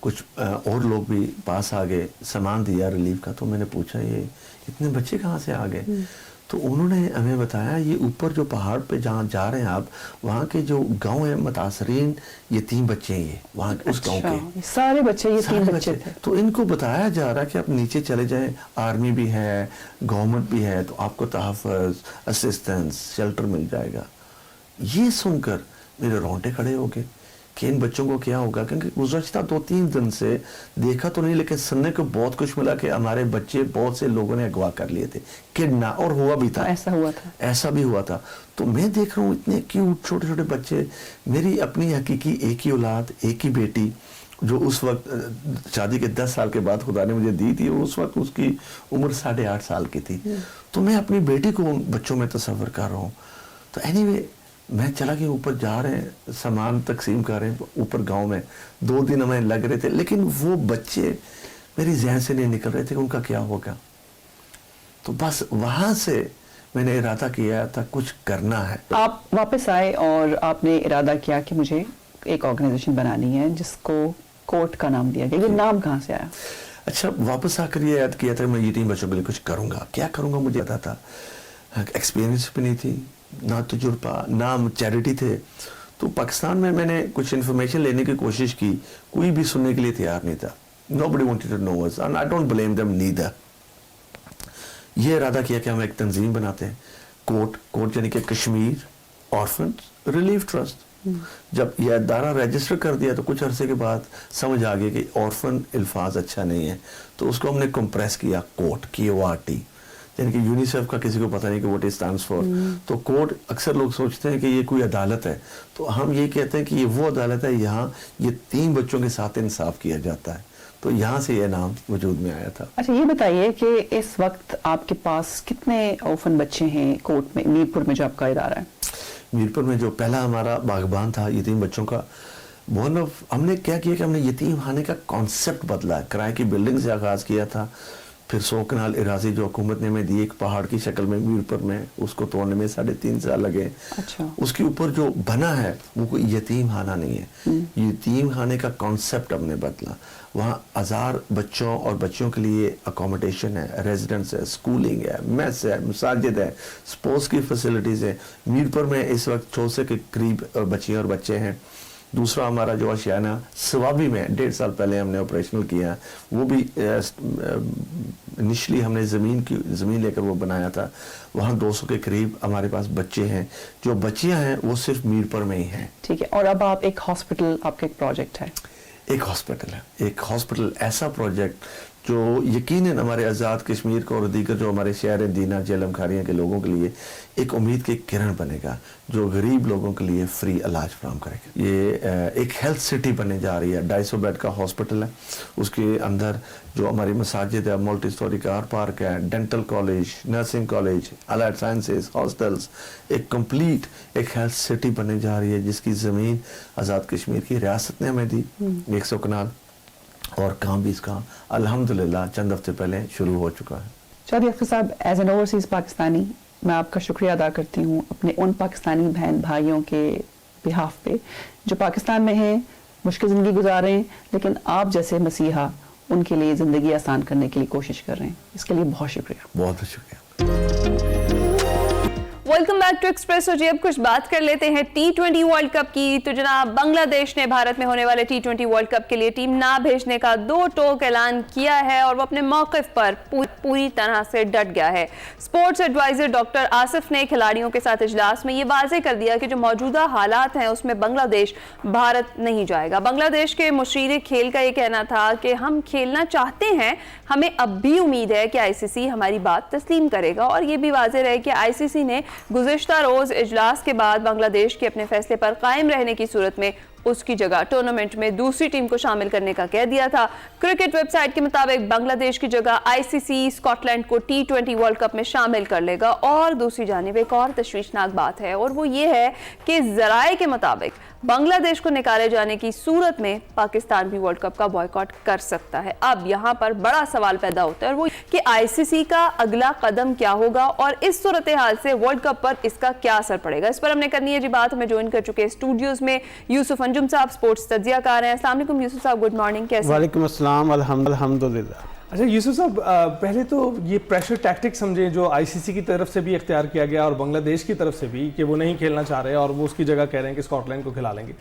J: کچھ اور لوگ بھی پاس آ گئے, سامان دیا ریلیف کا. تو میں نے پوچھا یہ اتنے بچے کہاں سے آ گئے. تو انہوں نے ہمیں بتایا یہ اوپر جو پہاڑ پہ جہاں جا رہے ہیں آپ, وہاں کے جو گاؤں ہیں متاثرین یتیم بچے ہیں, یہ وہاں اس گاؤں کے
I: سارے بچے یتیم بچے تھے.
J: تو ان کو بتایا جا رہا کہ آپ نیچے چلے جائیں, آرمی بھی ہے, گورنمنٹ بھی ہے, تو آپ کو تحفظ, اسسٹنس, شیلٹر مل جائے گا. یہ سن کر میرے رونٹے کھڑے ہو گئے کہ ان بچوں کو کیا ہوگا, کیونکہ گزشتہ 2-3 دن سے دیکھا تو نہیں, لیکن سننے کو بہت کچھ ملا کہ ہمارے بچے بہت سے لوگوں نے اغوا کر لیے تھے, کڈنیپ, اور ہوا بھی تھا, ایسا بھی ہوا تھا. تو میں دیکھ رہا ہوں اتنے کیوٹ چھوٹے چھوٹے بچے. میری اپنی حقیقی ایک ہی اولاد, ایک ہی بیٹی, جو اس وقت شادی کے 10 سال کے بعد خدا نے مجھے دی تھی, اور اس وقت اس کی عمر 8.5 سال کی تھی. تو میں اپنی بیٹی کو ان بچوں میں تصور کر رہا ہوں. تو اینی میں چلا کہ اوپر جا رہے ہیں, سامان تقسیم کر رہے ہیں اوپر گاؤں میں. 2 دن ہمیں لگ رہے تھے, لیکن وہ بچے میری ذہن سے نہیں نکل رہے تھے کہ ان کا کیا ہوگا. تو بس وہاں سے میں نے ارادہ کیا تھا کچھ کرنا ہے.
I: آپ واپس آئے اور آپ نے ارادہ کیا کہ مجھے ایک آرگنائزیشن بنانی ہے جس کو کوٹ کا نام دیا گیا. یہ نام کہاں سے آیا؟
J: اچھا, واپس آ کر یہ یاد کیا تھا میں یتیم بچوں کے لیے کچھ کروں گا. کیا کروں گا مجھے پتا تھا, ایکسپیرینس بھی نہیں تھی, نہ تجربہ, نہ چیریٹی تھے. تو پاکستان میں نے کچھ انفارمیشن لینے کی کوشش کی, کوئی بھی سننے کے لیے تیار نہیں تھا. Nobody wanted to know us and I don't blame them neither. یہ ارادہ کیا کہ ہم ایک تنظیم بناتے ہیں, کوٹ یعنی کہ کشمیر آرفنز ریلیف ٹرسٹ. جب یہ ادارہ رجسٹر کر دیا تو کچھ عرصے کے بعد سمجھ آ گیا کہ آرفن الفاظ اچھا نہیں ہے, تو اس کو ہم نے کمپریس کیا کوٹ, KORT, یعنی کہ یونیسیف کا کسی کو پتہ نہیں کہ what it stands for. تو کوٹ اکثر لوگ سوچتے ہیں کہ یہ کوئی عدالت ہے, تو ہم یہ کہتے ہیں کہ یہ وہ عدالت ہے یہاں یہ 3 بچوں کے ساتھ انصاف کیا جاتا ہے. تو یہاں سے یہ نام وجود میں آیا تھا.
I: اچھا یہ بتائیے کہ اس وقت آپ کے پاس کتنے اوفن بچے ہیں کوٹ میں, میرپور میں جو آپ کا ادارہ ہے؟
J: میرپور میں جو پہلا ہمارا باغبان تھا یتیم بچوں کا, ہم نے کیا کیا کہ ہم نے یتیم خانے کا کانسیپٹ بدلا ہے. کرائے کی بلڈنگ سے آغاز کیا تھا, फिर 100 कनाल इराजी जो हुकूमत ने हमें दी एक पहाड़ की शक्ल में मीरपुर में, उसको तोड़ने में 3.5 साल लगे।
I: अच्छा।
J: उसके ऊपर जो बना है वो कोई यतीम खाना नहीं है। यतीम खाने का कॉन्सेप्ट हमने बदला। वहाँ 1000 बच्चों और बच्चियों के लिए अकोमोडेशन है, रेजिडेंस है, स्कूलिंग है, मेस है, मसाजिद है, स्पोर्ट्स की फैसिलिटीज़ है। मीरपुर में इस वक्त 600 के करीब बच्चियाँ और बच्चे हैं। दूसरा हमारा जो आशियाना सवाबी में 1.5 साल पहले हमने ऑपरेशनल किया, वो भी इनिशली हमने ज़मीन लेकर वो बनाया था। वहाँ 200 के करीब हमारे पास बच्चे हैं। जो बच्चियाँ हैं वो सिर्फ मीरपुर में ही हैं।
I: ठीक है। और अब आप एक हॉस्पिटल, आपका एक प्रोजेक्ट है?
J: एक हॉस्पिटल है, एक हॉस्पिटल ऐसा प्रोजेक्ट जो यकीनन हमारे आज़ाद कश्मीर को और दीगर जो हमारे शहर दीना जेलम खारियाँ के लोगों के लिए एक उम्मीद की किरण बनेगा, जो गरीब लोगों के लिए फ्री इलाज फराहम करेगा। ये एक हेल्थ सिटी बनने जा रही है। 250 बेड का हॉस्पिटल है, उसके अंदर जो हमारी मसाजिद है, मल्टी स्टोरी कार पार्क है, dental college, nursing college, allied sciences, hostels, एक कंप्लीट एक हेल्थ सिटी बनने जा रही है, जिसकी ज़मीन आज़ाद कश्मीर की रियासत ने हमें दी 100 कनाल, और काम भी इसका अल्हम्दुलिल्लाह चंद हफ्ते पहले शुरू हो चुका है।
I: शादी अख्तर साहब, एज एन ओवरसीज़ पाकिस्तानी मैं आपका शुक्रिया अदा करती हूँ अपने उन पाकिस्तानी बहन भाइयों के बिहाफ पे जो पाकिस्तान में हैं, मुश्किल ज़िंदगी गुजार रहे हैं, लेकिन आप जैसे मसीहा उनके लिए ज़िंदगी आसान करने के लिए कोशिश कर रहे हैं। इसके लिए बहुत शुक्रिया।
J: बहुत शुक्रिया।
B: वेलकम बैक टू एक्सप्रेसो जी। अब कुछ बात कर लेते हैं T20 वर्ल्ड कप की। तो जनाब, बांग्लादेश ने भारत में होने वाले T20 वर्ल्ड कप के लिए टीम ना भेजने का 2 टोक ऐलान किया है और वो अपने मौक़िफ़ पर पूरी तरह से डट गया है। स्पोर्ट्स एडवाइजर डॉक्टर आसिफ ने खिलाड़ियों के साथ इजलास में ये वाज़े कर दिया कि जो मौजूदा हालात हैं उसमें बांग्लादेश भारत नहीं जाएगा। बांग्लादेश के मुशीर खेल का ये कहना था कि हम खेलना चाहते हैं, हमें अब भी उम्मीद है कि ICC हमारी बात तस्लीम करेगा। और ये भी वाज़े रहे कि ICC ने गुज़िश्ता रोज़ इजलास के बाद बांग्लादेश के अपने फैसले पर कायम रहने की सूरत में उसकी जगह टूर्नामेंट में दूसरी टीम को शामिल करने का कह दिया था। क्रिकेट वेबसाइट के मुताबिक बांग्लादेश की जगह ICC स्कॉटलैंड को T20 वर्ल्ड कप में शामिल कर लेगा। और दूसरी जानिब एक और तशवीशनाक बात है, और वो ये है कि ज़राए के मुताबिक बांग्लादेश को निकाले जाने की सूरत में पाकिस्तान भी वर्ल्ड कप का बॉयकॉट कर सकता है। अब यहाँ पर बड़ा सवाल पैदा होता है, और वो कि ICC का अगला कदम क्या होगा और इस सूरत हाल से वर्ल्ड कप पर इसका क्या असर पड़ेगा। इस पर हमने करनी है जी बात। हमें ज्वाइन कर चुके स्टूडियोज में यूसुफ अंजुम साहब, स्पोर्ट्स तज्जियाकार हैं। अस्सलाम वालेकुम यूसुफ साहब, गुड मॉर्निंग, कैसे?
A: वालेकुम अस्सलाम, अल्हम्दुलिल्लाह। अच्छा यूसुफ साहब, पहले तो ये प्रेशर टैक्टिक समझे जो ICC की तरफ से भी इख्तियार किया गया और बांग्लादेश की तरफ से भी, कि वो नहीं खेलना चाह रहे और वो उसकी जगह कह रहे हैं कि स्कॉटलैंड को खिला लेंगे।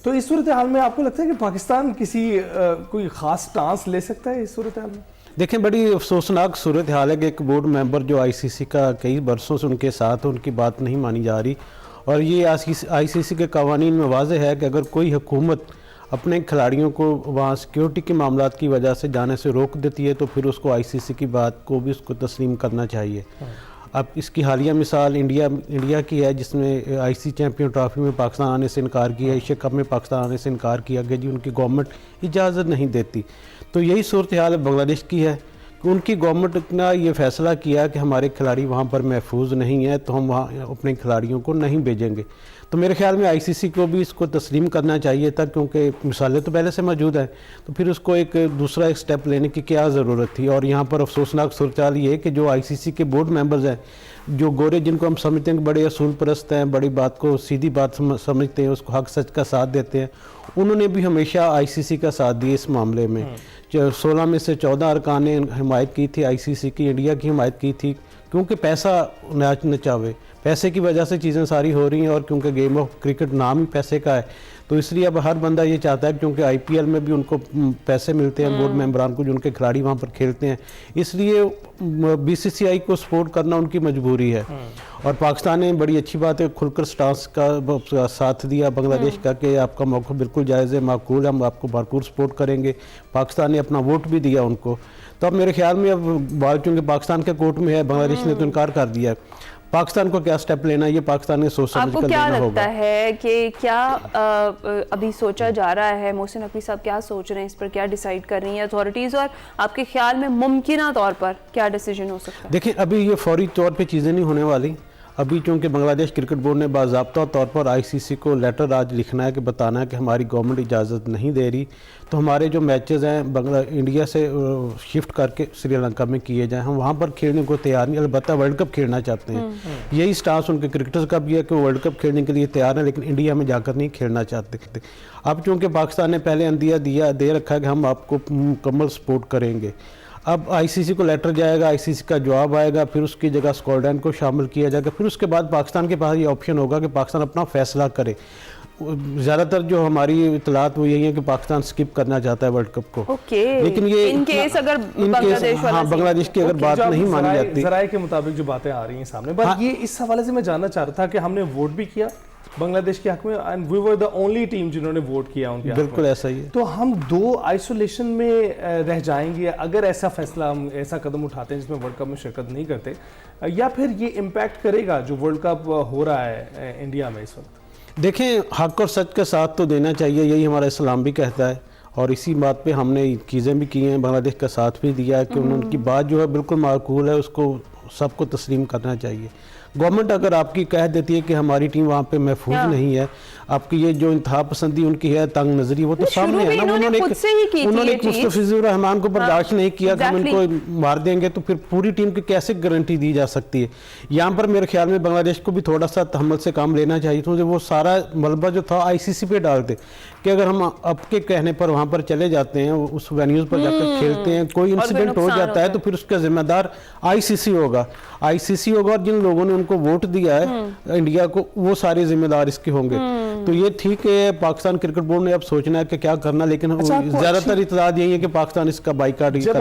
A: तो इस सूरत हाल में आपको लगता है कि पाकिस्तान किसी कोई ख़ास स्टांस ले सकता है इस सूरत हाल में?
K: देखें, बड़ी अफसोसनाक सूरत हाल है कि एक बोर्ड मेंबर जो ICC का कई बरसों से उनके साथ, उनकी बात नहीं मानी जा रही। और ये ICC के कवानीन में वाज़ेह है कि अगर कोई हुकूमत अपने खिलाड़ियों को वहाँ सिक्योरिटी के मामलात की वजह से जाने से रोक देती है तो फिर उसको ICC की बात को भी उसको तस्लीम करना चाहिए। अब इसकी हालिया मिसाल इंडिया की है, जिसमें ICC चैम्पियन ट्रॉफी में पाकिस्तान आने से इनकार किया, एशिया कप में पाकिस्तान आने से इनकार किया गया जी, उनकी गवर्नमेंट इजाज़त नहीं देती। तो यही सूरत हाल बांग्लादेश की है कि उनकी गवर्नमेंट ने ये फैसला किया कि हमारे खिलाड़ी वहाँ पर महफूज नहीं है, तो हम वहाँ अपने खिलाड़ियों को नहीं भेजेंगे। तो मेरे ख्याल में ICC को भी इसको तस्लीम करना चाहिए था, क्योंकि मिसालें तो पहले से मौजूद हैं, तो फिर उसको एक दूसरा स्टेप लेने की क्या ज़रूरत थी। और यहाँ पर अफसोसनाक सूरत हाल ये है कि जो ICC के बोर्ड मेंबर्स हैं, जो गोरे, जिनको हम समझते हैं कि बड़े असूल परस्त हैं, बड़ी बात को सीधी बात समझते हैं, उसको हक सच का साथ देते हैं, उन्होंने भी हमेशा ICC का साथ दिया इस मामले में। 16 में से 14 अरकान ने हिमायत की थी ICC की, इंडिया की हिमायत की थी, क्योंकि पैसा नाच नचावे, पैसे की वजह से चीज़ें सारी हो रही हैं। और क्योंकि गेम ऑफ क्रिकेट नाम ही पैसे का है, तो इसलिए अब हर बंदा ये चाहता है, क्योंकि IPL में भी उनको पैसे मिलते हैं बोर्ड मेंबरान को, जो उनके खिलाड़ी वहाँ पर खेलते हैं, इसलिए BCCI को सपोर्ट करना उनकी मजबूरी है। और पाकिस्तान ने बड़ी अच्छी बात है, खुलकर स्टांस का साथ दिया बांग्लादेश का कि आपका मौका बिल्कुल जायज़ है, माकूल, हम आपको भरपूर सपोर्ट करेंगे। पाकिस्तान ने अपना वोट भी दिया उनको। तो अब मेरे ख्याल में अब बात चूँकि पाकिस्तान के कोर्ट में है, बांग्लादेश ने तो इनकार कर दिया, पाकिस्तान को क्या स्टेप लेना है ये पाकिस्तान ने सोच समझ कर लेना होगा।
B: आपको क्या लगता है कि क्या अभी सोचा जा रहा है, मोहसिन नकवी साहब क्या सोच रहे हैं इस पर, क्या डिसाइड कर रही हैं अथॉरिटीज़, और आपके ख्याल में मुमकिन तौर पर क्या डिसीजन हो सकता है?
K: देखिए, अभी ये फौरी तौर पे चीज़ें नहीं होने वाली। अभी चूँकि बांग्लादेश क्रिकेट बोर्ड ने बाज़ाब्ता तौर पर आईसीसी को लेटर आज लिखना है कि बताना है कि हमारी गवर्नमेंट इजाज़त नहीं दे रही, तो हमारे जो मैचेस हैं इंडिया से शिफ्ट करके श्रीलंका में किए जाएं। हम वहाँ पर खेलने को तैयार नहीं, अलबत्ता वर्ल्ड कप खेलना चाहते हैं। यही स्टांस उनके क्रिकेटर्स का भी है कि वो वर्ल्ड कप खेलने के लिए तैयार हैं, लेकिन इंडिया में जाकर नहीं खेलना चाहते। अब चूँकि पाकिस्तान ने पहले अंदिया दे रखा है कि हम आपको मुकम्मल सपोर्ट करेंगे, अब आईसीसी को लेटर जाएगा, आईसीसी का जवाब आएगा, फिर उसकी जगह स्कॉटलैंड को शामिल किया जाएगा, फिर उसके बाद पाकिस्तान के पास ये ऑप्शन होगा कि पाकिस्तान अपना फैसला करे। ज़्यादातर जो हमारी इतलात वो यही है कि पाकिस्तान स्किप करना चाहता है वर्ल्ड कप को। लेकिन ये
B: इन केस अगर
K: बांग्लादेश की अगर बात नहीं मानी जाती,
A: ज़राए के मुताबिक जो बातें आ रही हैं सामने, बस ये इस हवाले से मैं जानना चाह रहा था कि हमने वोट भी किया बांग्लादेश के हक में, and we were the only team जिन्होंने वोट किया उनके हक में।
K: बिल्कुल ऐसा ही है।
A: तो हम 2 आइसोलेशन में रह जाएंगे अगर ऐसा फैसला, हम ऐसा कदम उठाते हैं जिसमें वर्ल्ड कप में शिरकत नहीं करते, या फिर ये इम्पैक्ट करेगा जो वर्ल्ड कप हो रहा है इंडिया में इस वक्त?
K: देखें, हक और सच का साथ तो देना चाहिए, यही हमारा इस्लाम भी कहता है, और इसी बात पे हमने चीज़ें भी की हैं, बांग्लादेश का साथ भी दिया है कि उनकी बात जो है बिल्कुल माकूल है, उसको सबको तस्लीम करना चाहिए। गवर्नमेंट अगर आपकी कह देती है कि हमारी टीम वहाँ पे महफूज नहीं है, आपकी ये जो इंतहा पसंदी उनकी है, तंग नजरी, वो तो सामने है ना। उन्होंने मुस्तफिजुर रहमान को बर्दाश्त नहीं किया कि हम इनको मार देंगे, तो फिर पूरी टीम की कैसे गारंटी दी जा सकती है? यहाँ पर मेरे ख्याल में बांग्लादेश को भी थोड़ा सा तहम्मुल से काम लेना चाहिए, तो वो सारा मलबा जो था आईसीसी पे डालते कि अगर हम आपके कहने पर वहाँ पर चले जाते हैं, उस वेन्यूज पर जाकर खेलते हैं, कोई इंसिडेंट हो जाता है तो फिर उसका जिम्मेदार आईसीसी होगा और जिन लोगों ने उनको वोट दिया है इंडिया को, वो सारे जिम्मेदार इसके होंगे। तो ये ठीक है, पाकिस्तान क्रिकेट बोर्ड ने अब सोचना है कि क्या करना, लेकिन ज्यादातर इतलात यही है कि पाकिस्तान इसका बाइकाट करने के लिए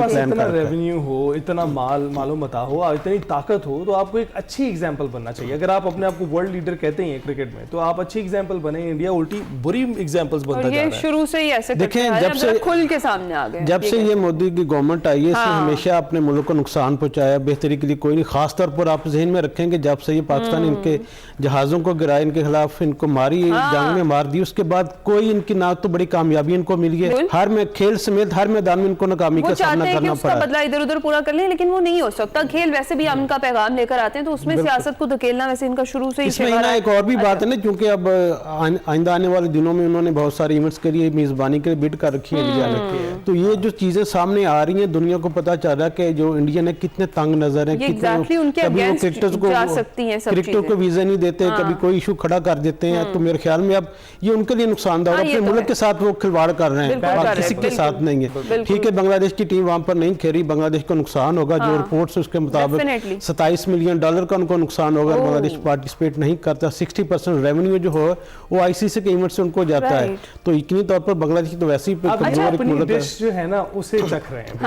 K: प्लान
A: करता है। रेवेन्यू हो, इतना मालूमता हो, इतनी ताकत हो, तो आपको एक अच्छी एग्जांपल बनना चाहिए। अगर आप अपने आप को वर्ल्ड लीडर कहते हैं क्रिकेट में, तो आप अच्छी एग्जांपल बने। इंडिया उल्टी बुरी एग्जांपल्स बनता जा रहा है।
B: शुरू से ही ऐसे
K: देखें, जब से
B: खुल के सामने आ गए,
K: जब से ये मोदी की गवर्नमेंट आई है, इसने हमेशा अपने मुल्क को नुकसान पहुंचाया, बेहतरी के लिए कोई नहीं। खास तौर पर आप जहन में रखेंगे, जब से ये पाकिस्तान इनके जहाजों को गिराया, इनके खिलाफ इनको मारी, जंग में मार दी, उसके बाद कोई इनकी ना तो बड़ी कामयाबी इनको मिली है, हर में खेल समेत हर मैदान में इनको नाकामी का सामना करना पड़ा।
B: बदला इधर उधर पूरा कर लें, लेकिन वो नहीं हो सकता। खेल वैसे भी हम उनका पैगाम लेकर आते हैं, तो उसमें सियासत को धकेलना वैसे इनका शुरू से ही।
K: इसमें ना एक और भी बात है ना, क्योंकि अब आइंदा आने वाले दिनों में उन्होंने बहुत सारे इवेंट्स के लिए मेजबानी के लिए बिड कर रखी है इंडिया ने, तो ये जो चीजें सामने आ रही हैं, दुनिया को पता चल रहा है कि जो इंडिया ने कितने तंग नजर है, क्रिकेटर को वीजा नहीं देते, कभी कोई इशू खड़ा कर देते हैं, तो मेरे ख्याल में अब ये उनके लिए नुकसानदायक है। अपने मुल्क के साथ वो खिलवाड़ कर रहे हैं, किसी के साथ नहीं है। ठीक है, बांग्लादेश की टीम वहां पर नहीं खेली, बांग्लादेश को नुकसान होगा, जो रिपोर्ट्स उसके मुताबिक $27 मिलियन का उनको नुकसान होगा। बांग्लादेश पार्टिसिपेट नहीं करता, 60% रेवेन्यू जो है वो आईसीसी के इवेंट से उनको जाता है, तो यकीनी तौर पर बांग्लादेश तो वैसे ही
A: जो है ना उसे चख रहे हैं।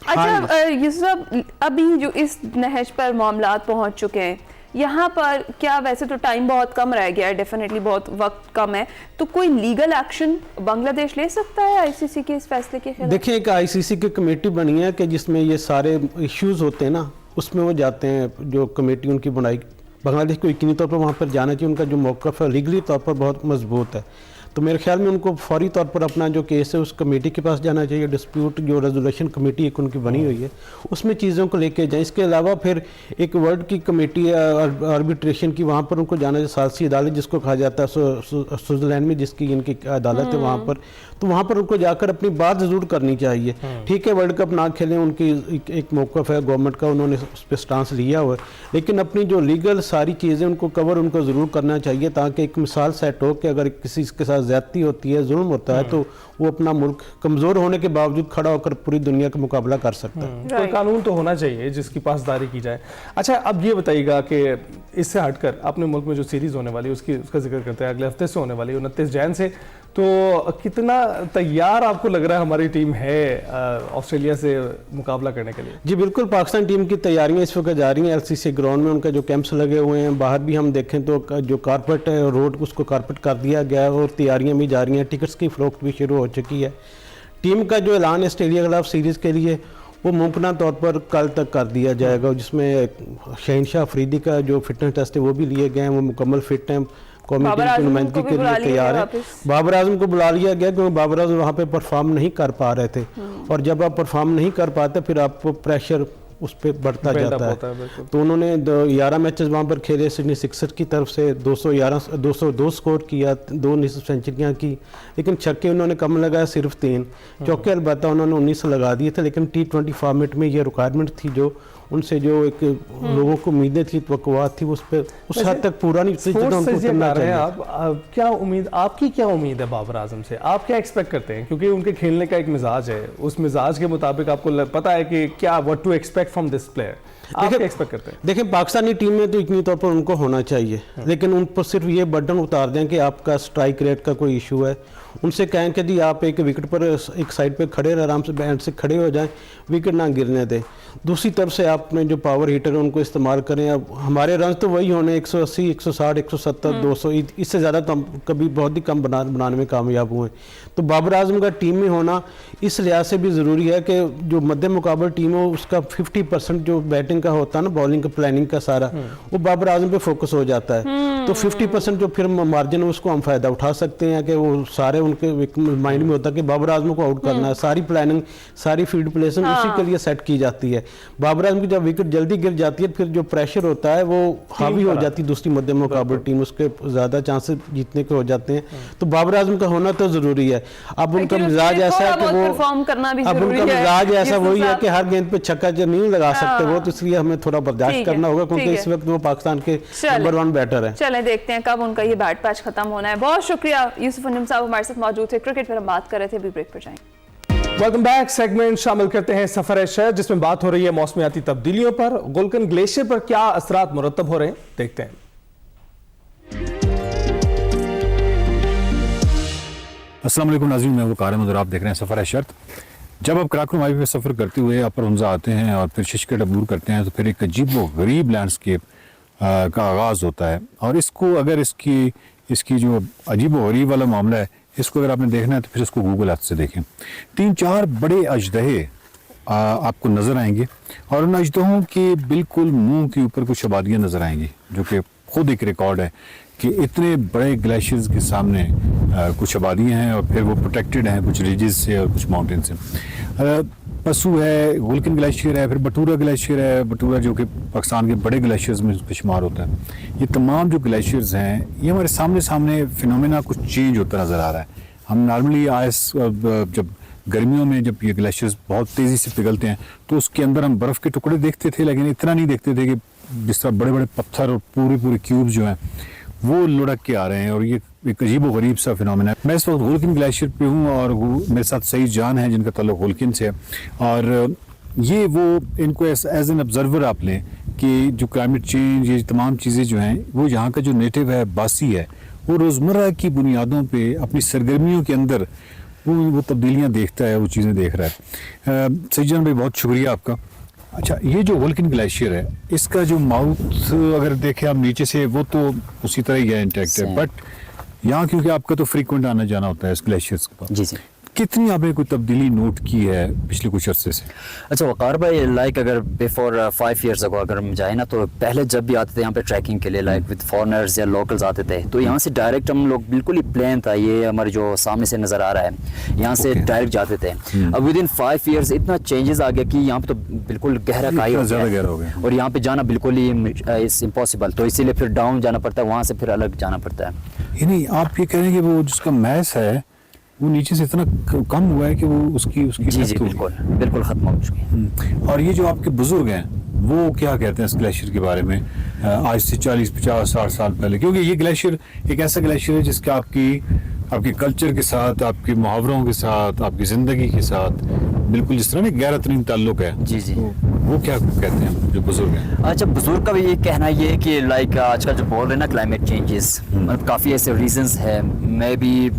B: अच्छा, ये सब अभी जो इस नहज पर मामलात पहुंच चुके हैं, यहाँ पर क्या, वैसे तो टाइम बहुत कम रह गया है, डेफिनेटली बहुत वक्त कम है, तो कोई लीगल एक्शन बांग्लादेश ले सकता है आईसीसी के इस फैसले के खिलाफ?
K: देखिए, एक आईसीसी की कमेटी बनी है कि जिसमें ये सारे इश्यूज होते हैं ना, उसमें वो जाते हैं, जो कमेटी उनकी बनाई। बांग्लादेश को यकीनी तौर पर वहाँ पर जाना चाहिए, उनका जो मौक़िफ़ है लीगली तौर पर बहुत मजबूत है, तो मेरे ख्याल में उनको फौरी तौर पर अपना जो केस है उस कमेटी के पास जाना चाहिए। डिस्प्यूट जो रेजोल्यूशन कमेटी एक उनकी बनी हुई है, उसमें चीज़ों को लेके जाएं। इसके अलावा फिर एक वर्ल्ड की कमेटी है आर्बिट्रेशन की, वहाँ पर उनको जाना चाहिए, सालसी अदालत जिसको कहा जाता है, स्विट्ज़रलैंड में जिसकी इनकी अदालत है वहाँ पर, तो वहाँ पर उनको जाकर अपनी बात ज़रूर करनी चाहिए। ठीक है, वर्ल्ड कप ना खेलें, उनकी एक मौक़िफ़ है गवर्नमेंट का, उन्होंने उस पर स्टांस लिया हुआ है, लेकिन अपनी जो लीगल सारी चीज़ें उनको कवर उनको ज़रूर करना चाहिए, ताकि एक मिसाल सेट हो कि अगर किसी के साथ ज़्यादती होती है, जुल्म होता है, तो वो अपना मुल्क कमज़ोर होने के बावजूद खड़ा होकर पूरी दुनिया का मुकाबला कर सकता है।
A: कोई कानून तो होना चाहिए जिसकी पासदारी की जाए। अच्छा, अब ये बताइएगा कि इससे हटकर अपने मुल्क में जो सीरीज़ होने वाली है उसका जिक्र करते हैं, अगले हफ्ते से होने वाली 29 जैन से, तो कितना तैयार आपको लग रहा है हमारी टीम है ऑस्ट्रेलिया से मुकाबला करने के लिए?
K: जी बिल्कुल, पाकिस्तान टीम की तैयारियां इस वक्त जारी हैं। एलसीसी ग्राउंड में उनका जो कैंप्स लगे हुए हैं, बाहर भी हम देखें तो जो कारपेट है रोड उसको कारपेट कर दिया गया है और तैयारियां भी जारी हैं, टिकट्स की फ़रोख्त भी शुरू हो चुकी है। टीम का जो ऐलान है ऑस्ट्रेलिया के खिलाफ सीरीज़ के लिए वो मुमकिन तौर पर कल तक कर दिया जाएगा, जिसमें शहनशाह अफरीदी का जो फिटनेस टेस्ट है वो भी लिए गए हैं, वो मुकम्मल फिट हैं, कौमी टीम की नुमाइंदगी के लिए तैयार है। बाबर आजम को बुला लिया गया क्योंकि बाबर आजम वहाँ पे परफॉर्म नहीं कर पा रहे थे, और जब आप परफॉर्म नहीं कर पाते फिर आपको प्रेशर उस पर बढ़ता जाता है। तो उन्होंने 11 मैचेस वहाँ पर खेले सिडनी सिक्सर की तरफ से, 202 स्कोर किया, 2 निस्फ सेंचुरियाँ की, लेकिन छक्के उन्होंने कम लगाया सिर्फ 3, चौके अलबत्ता उन्होंने 19 लगा दिए थे। लेकिन T20 फॉर्मेट में ये रिक्वायरमेंट थी जो उनसे जो एक लोगों को उम्मीदें थी, तवक्कुआत थी, उस हद तक पूरा नहीं
A: करना रहे हैं आप। क्या उम्मीद, आपकी क्या उम्मीद है बाबर आजम से? आप क्या एक्सपेक्ट करते हैं? क्योंकि उनके खेलने का एक मिजाज है, उस मिजाज के मुताबिक आपको पता है कि क्या what to expect from this player. आप क्या एक्सपेक्ट करते हैं?
K: देखिए, पाकिस्तानी टीम में तो इतनी तौर पर उनको होना चाहिए, लेकिन उन पर सिर्फ ये बटन उतार दें कि आपका स्ट्राइक रेट का कोई इशू है। उनसे कहें कि जी आप एक विकेट पर एक साइड पे खड़े आराम से बैंड से खड़े हो जाएं, विकेट ना गिरने दें। दूसरी तरफ से आपने जो पावर हीटर है उनको इस्तेमाल करें। अब हमारे रन तो वही होने 180, 160, 170, 200, इससे ज़्यादा तो हम कभी बहुत ही कम बनाने में कामयाब हुए। तो बाबर आजम का टीम में होना इस लिहाज से भी ज़रूरी है कि जो मध्य मुकाबल टीम हो उसका 50% जो बैटिंग का होता है ना, बॉलिंग का प्लानिंग का सारा, वो बाबर आजम पे फोकस हो जाता है। तो 50% जो फिर मार्जिन है उसको हम फ़ायदा उठा सकते हैं कि वो सारे उनके माइंड में होता है कि बाबर आजम को आउट करना है। सारी प्लानिंग, सारी फील्ड प्लेसिंग उसी के लिए सेट की जाती है। बाबर आजम की जब विकेट जल्दी गिर जाती है, फिर जो प्रेशर होता है वो हावी हो जाती है दूसरी मध्य मुकाबल टीम, उसके ज़्यादा चांसेस जीतने के हो जाते हैं। तो बाबर आजम का होना तो ज़रूरी है। अब उनका मिजाज ऐसा है कि वो, अब उनका मिजाज ऐसा वही है कि हर गेंद पे छक्का जो नहीं लगा सकते वो, तो इसलिए हमें थोड़ा बर्दाश्त करना होगा, क्योंकि इस वक्त वो पाकिस्तान के नंबर 1 बैटर है।
B: चलें देखते हैं कब उनका ये बैट पैच खत्म होना है। बहुत शुक्रिया यूसुफ अंजुम साहब हमारे साथ मौजूद थे। क्रिकेट पर हम बात कर रहे थे, अभी ब्रेक पर जाएंगे।
A: Welcome back. सेगमेंट शामिल करते हैं सफर-ए-शहर, जिसमें बात हो रही है मौसमियाती तब्दीलियों पर। गुलकन ग्लेशियर पर क्या असरात मुरतब हो रहे हैं, देखते हैं।
L: अस्सलाम वालेकुम नाज़रीन, मैं वकार अहमद और आप देख रहे हैं सफर-ए-शहर। जब आप कराकुलम हाईवे पे सफ़र करते हुए अपर हुंजा आते हैं और फिर शिशकेट अबूर करते हैं, तो फिर एक अजीब व गरीब लैंडस्केप का आगाज़ होता है। और इसको अगर इसकी जो अजीब व गरीब वाला मामला है, इसको अगर आपने देखना है तो फिर इसको गूगल अर्थ से देखें। 3-4 बड़े अजदहे आपको नज़र आएंगे और उन अजदहों के बिल्कुल मुंह के ऊपर कुछ आबादियाँ नज़र आएंगी, जो कि खुद एक रिकॉर्ड है कि इतने बड़े ग्लेशियर्स के सामने कुछ आबादियाँ हैं और फिर वो प्रोटेक्टेड हैं कुछ रिजेस से और कुछ माउंटेन से। पसू है, गुलकन ग्लेशियर है, फिर बटूरा ग्लेशियर है, बटूरा जो कि पाकिस्तान के बड़े ग्लेशियर्स में शुमार होता है। ये तमाम जो ग्लेशियर्स हैं, ये हमारे सामने फिनोमेना कुछ चेंज होता नज़र आ रहा है। हम नॉर्मली जब गर्मियों में जब ये ग्लेशियर्स बहुत तेज़ी से पिघलते हैं तो उसके अंदर हम बर्फ़ के टुकड़े देखते थे, लेकिन इतना नहीं देखते थे कि जिस तरह बड़े बड़े पत्थर और पूरे क्यूब्स जो हैं वो लुढ़क के आ रहे हैं। और ये एक अजीब व गरीब सा फिनोमेना है। मैं इस वक्त गुलकन ग्लेशियर पे हूँ और मेरे साथ सईद जान है जिनका ताल्लुक गुलकन से है। और ये वो इनको एज एन ऑब्जर्वर आप लें कि जो क्लाइमेट चेंज, ये तमाम चीज़ें जो हैं, वो यहाँ का जो नेटिव है, बासी है, वो रोज़मर्रा की बुनियादों पर अपनी सरगर्मियों के अंदर वो तब्दीलियाँ देखता है, वो चीज़ें देख रहा है। सईद जान भाई, बहुत शुक्रिया आपका। अच्छा, ये जो गुलकन ग्लेशियर है, इसका जो माउथ अगर देखें आप नीचे से, वो तो उसी तरह ही है, इंटैक्ट है, बट यहाँ क्योंकि आपका तो फ्रीक्वेंट आना जाना होता है इस ग्लेशियर्स के पास।
M: जी जी।
L: कितनी आपने कोई तब्दीली नोट की है पिछले कुछ अरसे से?
M: अच्छा वकार भाई, लाइक अगर बिफोर 5 years अगो अगर हम जाए ना, तो पहले जब भी आते थे यहाँ पे ट्रैकिंग के लिए, लाइक विद फॉरनर्स या लोकल्स आते थे, तो यहाँ से डायरेक्ट हम लोग बिल्कुल ही प्लेन था, ये हमारे जो सामने से नज़र आ रहा है, यहाँ से डायरेक्ट जाते थे। अब विद इन 5 years इतना चेंजेस आ गया कि यहाँ पे तो बिल्कुल गहरा खाई हो गया और यहाँ पे जाना बिल्कुल ही इट्स इम्पॉसिबल। तो इसीलिए फिर डाउन जाना पड़ता है, वहाँ से फिर अलग जाना पड़ता है।
L: नहीं, आप ये कह रहे हैं कि वो जिसका मैस है वो नीचे से इतना कम हुआ है कि वो उसकी
M: जी बिल्कुल खत्म हो चुकी है।
L: और ये जो आपके बुजुर्ग हैं वो क्या कहते हैं इस ग्लेशियर के बारे में आज से 40, 50, 60 साल पहले? क्योंकि ये ग्लेशियर एक ऐसा ग्लेशियर है जिसका आपके कल्चर के साथ, आपके मुहावरों के साथ, आपकी ज़िंदगी के साथ बिल्कुल जिस तरह ना गहरा तरीन ताल्लुक है।
M: जी जी।
L: वो क्या कहते हैं जो बुजुर्ग हैं?
M: अच्छा, बुजुर्ग का भी ये कहना ये है कि लाइक आजकल जो बोल रहे हैं ना क्लाइमेट चेंजेस, मतलब काफ़ी ऐसे रीजंस है। मैं भी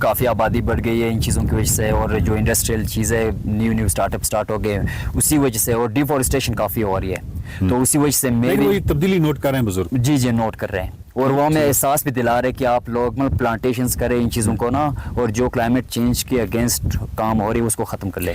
M: काफ़ी आबादी बढ़ गई है इन चीज़ों की वजह से, और जो इंडस्ट्रियल चीज़ें न्यू स्टार्टअप स्टार्ट हो गए उसी वजह से, और डिफॉरेस्टेशन काफ़ी हो रही है, तो उसी वजह से मैं भी
L: तब्दीली नोट कर रहे हैं बुजुर्ग।
M: जी नोट कर रहे हैं, और वो हमें एहसास भी दिला रहे कि आप लोग मतलब प्लांटेशंस करें इन चीज़ों को ना, और जो क्लाइमेट चेंज के अगेंस्ट काम हो रही है उसको ख़त्म कर ले।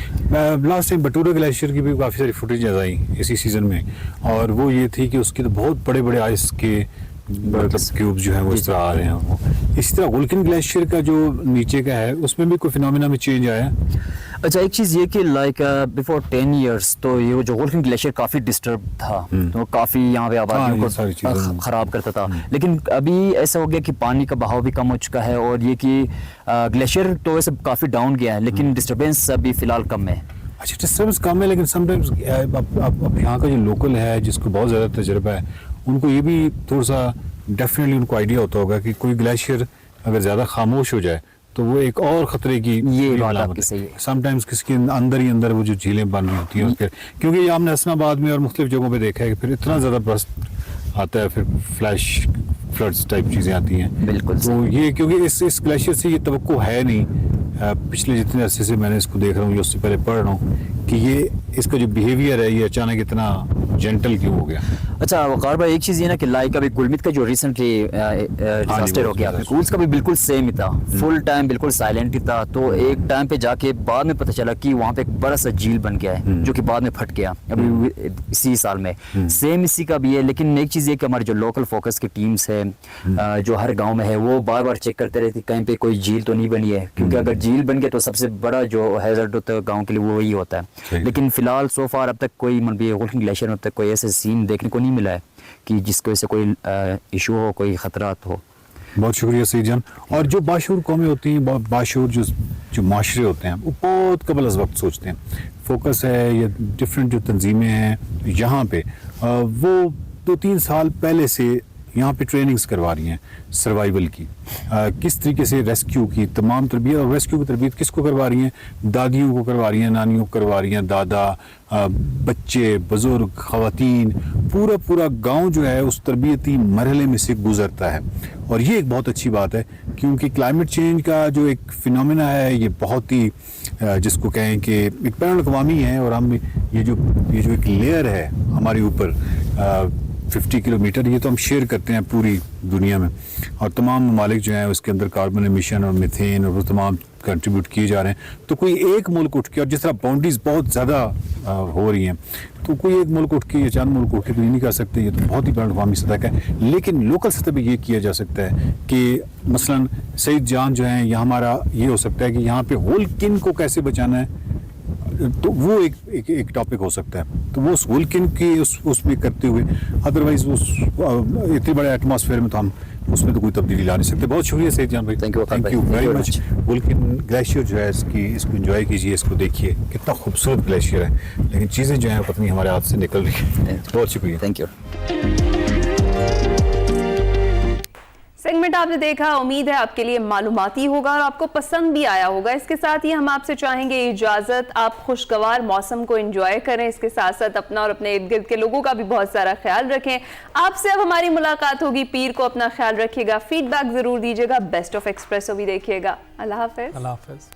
L: लास्ट टाइम बटूरा ग्लेशियर की भी काफ़ी सारी फुटेज आई इसी सीज़न में, और वो ये थी कि उसकी तो बहुत बड़े बड़े आइस के क्यूब जो है वो इस तरह आ रहे हैं। इसी तरह गुलकन ग्लेशियर का जो नीचे का है उसमें भी कोई फिनोमेना में चेंज आया है?
M: اچھا ایک چیز یہ کہ لائک بیفور 10 ایئرس تو یہ جو ہولکن گلیشیئر کافی ڈسٹرب تھا تو کافی یہاں پہ آبادیوں کو خراب کرتا تھا، لیکن ابھی ایسا ہو گیا کہ پانی کا بہاؤ بھی کم ہو چکا ہے اور یہ کہ گلیشیئر تو ویسے کافی ڈاؤن گیا ہے لیکن ڈسٹربینس ابھی فی الحال کم ہے.
L: اچھا ڈسٹربنس کم ہے لیکن سم ٹائمز اب یہاں کا جو لوکل ہے جس کو بہت زیادہ تجربہ ہے ان کو یہ بھی تھوڑا سا ڈیفینیٹلی ان کو آئیڈیا ہوتا ہوگا کہ کوئی گلیشیئر اگر زیادہ خاموش ہو جائے تو وہ ایک اور خطرے کی سم ٹائمز کسی کے اندر ہی اندر وہ جو جھیلیں بن رہی ہوتی ہیں کیونکہ یہ ہم نے حسن آباد میں اور مختلف جگہوں پہ دیکھا ہے کہ پھر اتنا زیادہ برسٹ آتا ہے، پھر فلیش فلڈس ٹائپ چیزیں آتی ہیں.
M: بالکل
L: تو یہ کیونکہ اس گلیشیئر سے یہ توقع ہے نہیں، پچھلے جتنے عرصے سے میں نے اس کو دیکھ رہا ہوں یا اس سے پہلے پڑھ رہا ہوں کہ یہ اس کا جو بیہیویئر ہے یہ اچانک اتنا جینٹل کیوں ہو گیا.
M: اچھا وقار بھائی ایک چیز یہ نا کہ لائک ابھی گلمت کا جو ریسنٹلی ڈیزاسٹر ہو گیا اس کا بھی بالکل سیم ہی تھا، فل ٹائم بالکل سائلنٹ ہی تھا. تو ایک ٹائم پہ جا کے بعد میں پتہ چلا کہ وہاں پہ ایک بڑا سا جھیل بن گیا ہے جو کہ بعد میں پھٹ گیا ابھی اسی سال میں. سیم اسی کا بھی ہے، لیکن ایک چیز یہ کہ ہمارے جو لوکل فوکس کی ٹیمز ہے جو ہر گاؤں میں ہے وہ بار بار چیک کرتے رہتے کہیں پہ کوئی جھیل تو نہیں بنی ہے، کیونکہ اگر جھیل بن گئے تو سب سے بڑا جو ہیزارڈ ہوتا ہے گاؤں کے لیے وہی ہوتا ہے. لیکن فی الحال سو فار اب تک کوئی ہولکن گلیشیئر میں اب تک کوئی ایسے سین دیکھنے کو نہیں ملا ہے کہ جس کی وجہ سے کوئی ایشو ہو، کوئی خطرات ہو.
L: بہت شکریہ سعید جان. اور جو باشعور قومیں ہوتی ہیں، باشعور جو معاشرے ہوتے ہیں وہ بہت قبل از وقت سوچتے ہیں. فوکس ہے یا ڈفرینٹ جو تنظیمیں ہیں یہاں پہ وہ 2-3 سال پہلے سے یہاں پہ ٹریننگز کروا رہی ہیں سروائیول کی، کس طریقے سے ریسکیو کی تمام تربیت. اور ریسکیو کی تربیت کس کو کروا رہی ہیں؟ دادیوں کو کروا رہی ہیں، نانیوں کو کروا رہی ہیں، دادا، بچے، بزرگ، خواتین، پورا گاؤں جو ہے اس تربیتی مرحلے میں سے گزرتا ہے. اور یہ ایک بہت اچھی بات ہے کیونکہ کلائمیٹ چینج کا جو ایک فینومینا ہے یہ بہت ہی جس کو کہیں کہ ایک بین الاقوامی ہے. اور ہم یہ جو ایک لیئر ہے ہمارے اوپر 50 کلومیٹر، یہ تو ہم شیئر کرتے ہیں پوری دنیا میں، اور تمام ممالک جو ہیں اس کے اندر کاربن ایمیشن اور میتھین اور وہ تمام کنٹریبیوٹ کیے جا رہے ہیں. تو کوئی ایک ملک اٹھ کے، اور جس طرح باؤنڈریز بہت زیادہ ہو رہی ہیں تو کوئی ایک ملک اٹھ کے یا چند ملک اٹھ کے تو یہ نہیں کر سکتے، یہ تو بہت ہی بین الاقوامی سطح کا ہے. لیکن لوکل سطح پہ یہ کیا جا سکتا ہے کہ مثلاً سعید جان جو ہیں یا ہمارا یہ ہو سکتا ہے کہ یہاں پہ ہولکن کو کیسے بچانا ہے، تو وہ ایک ٹاپک ہو سکتا ہے. تو وہ اس ہولکن کی اس میں کرتے ہوئے ادروائز اتنے بڑے ایٹماسفیئر میں تو ہم اس میں تو کوئی تبدیلی لا نہیں سکتے. بہت شکریہ سعید جان بھائی، تھینک یو ویری مچ. ہولکن گلیشیئر جو ہے اس کو انجوائے کیجیے، اس کو دیکھیے کتنا خوبصورت گلیشیئر ہے، لیکن چیزیں جو ہیں پتہ نہیں ہمارے ہاتھ سے نکل رہی ہیں. بہت شکریہ،
M: تھینک یو.
B: سیگمنٹ آپ نے دیکھا، امید ہے آپ کے لیے معلوماتی ہوگا اور آپ کو پسند بھی آیا ہوگا. اس کے ساتھ ہی ہم آپ سے چاہیں گے اجازت، آپ خوشگوار موسم کو انجوائے کریں، اس کے ساتھ ساتھ اپنا اور اپنے ارد گرد کے لوگوں کا بھی بہت سارا خیال رکھیں. آپ سے اب ہماری ملاقات ہوگی پیر کو، اپنا خیال رکھیے گا، فیڈ بیک ضرور دیجیے گا. بیسٹ آف ایکسپریسو بھی دیکھیے گا. اللہ حافظ.
A: اللہ حافظ.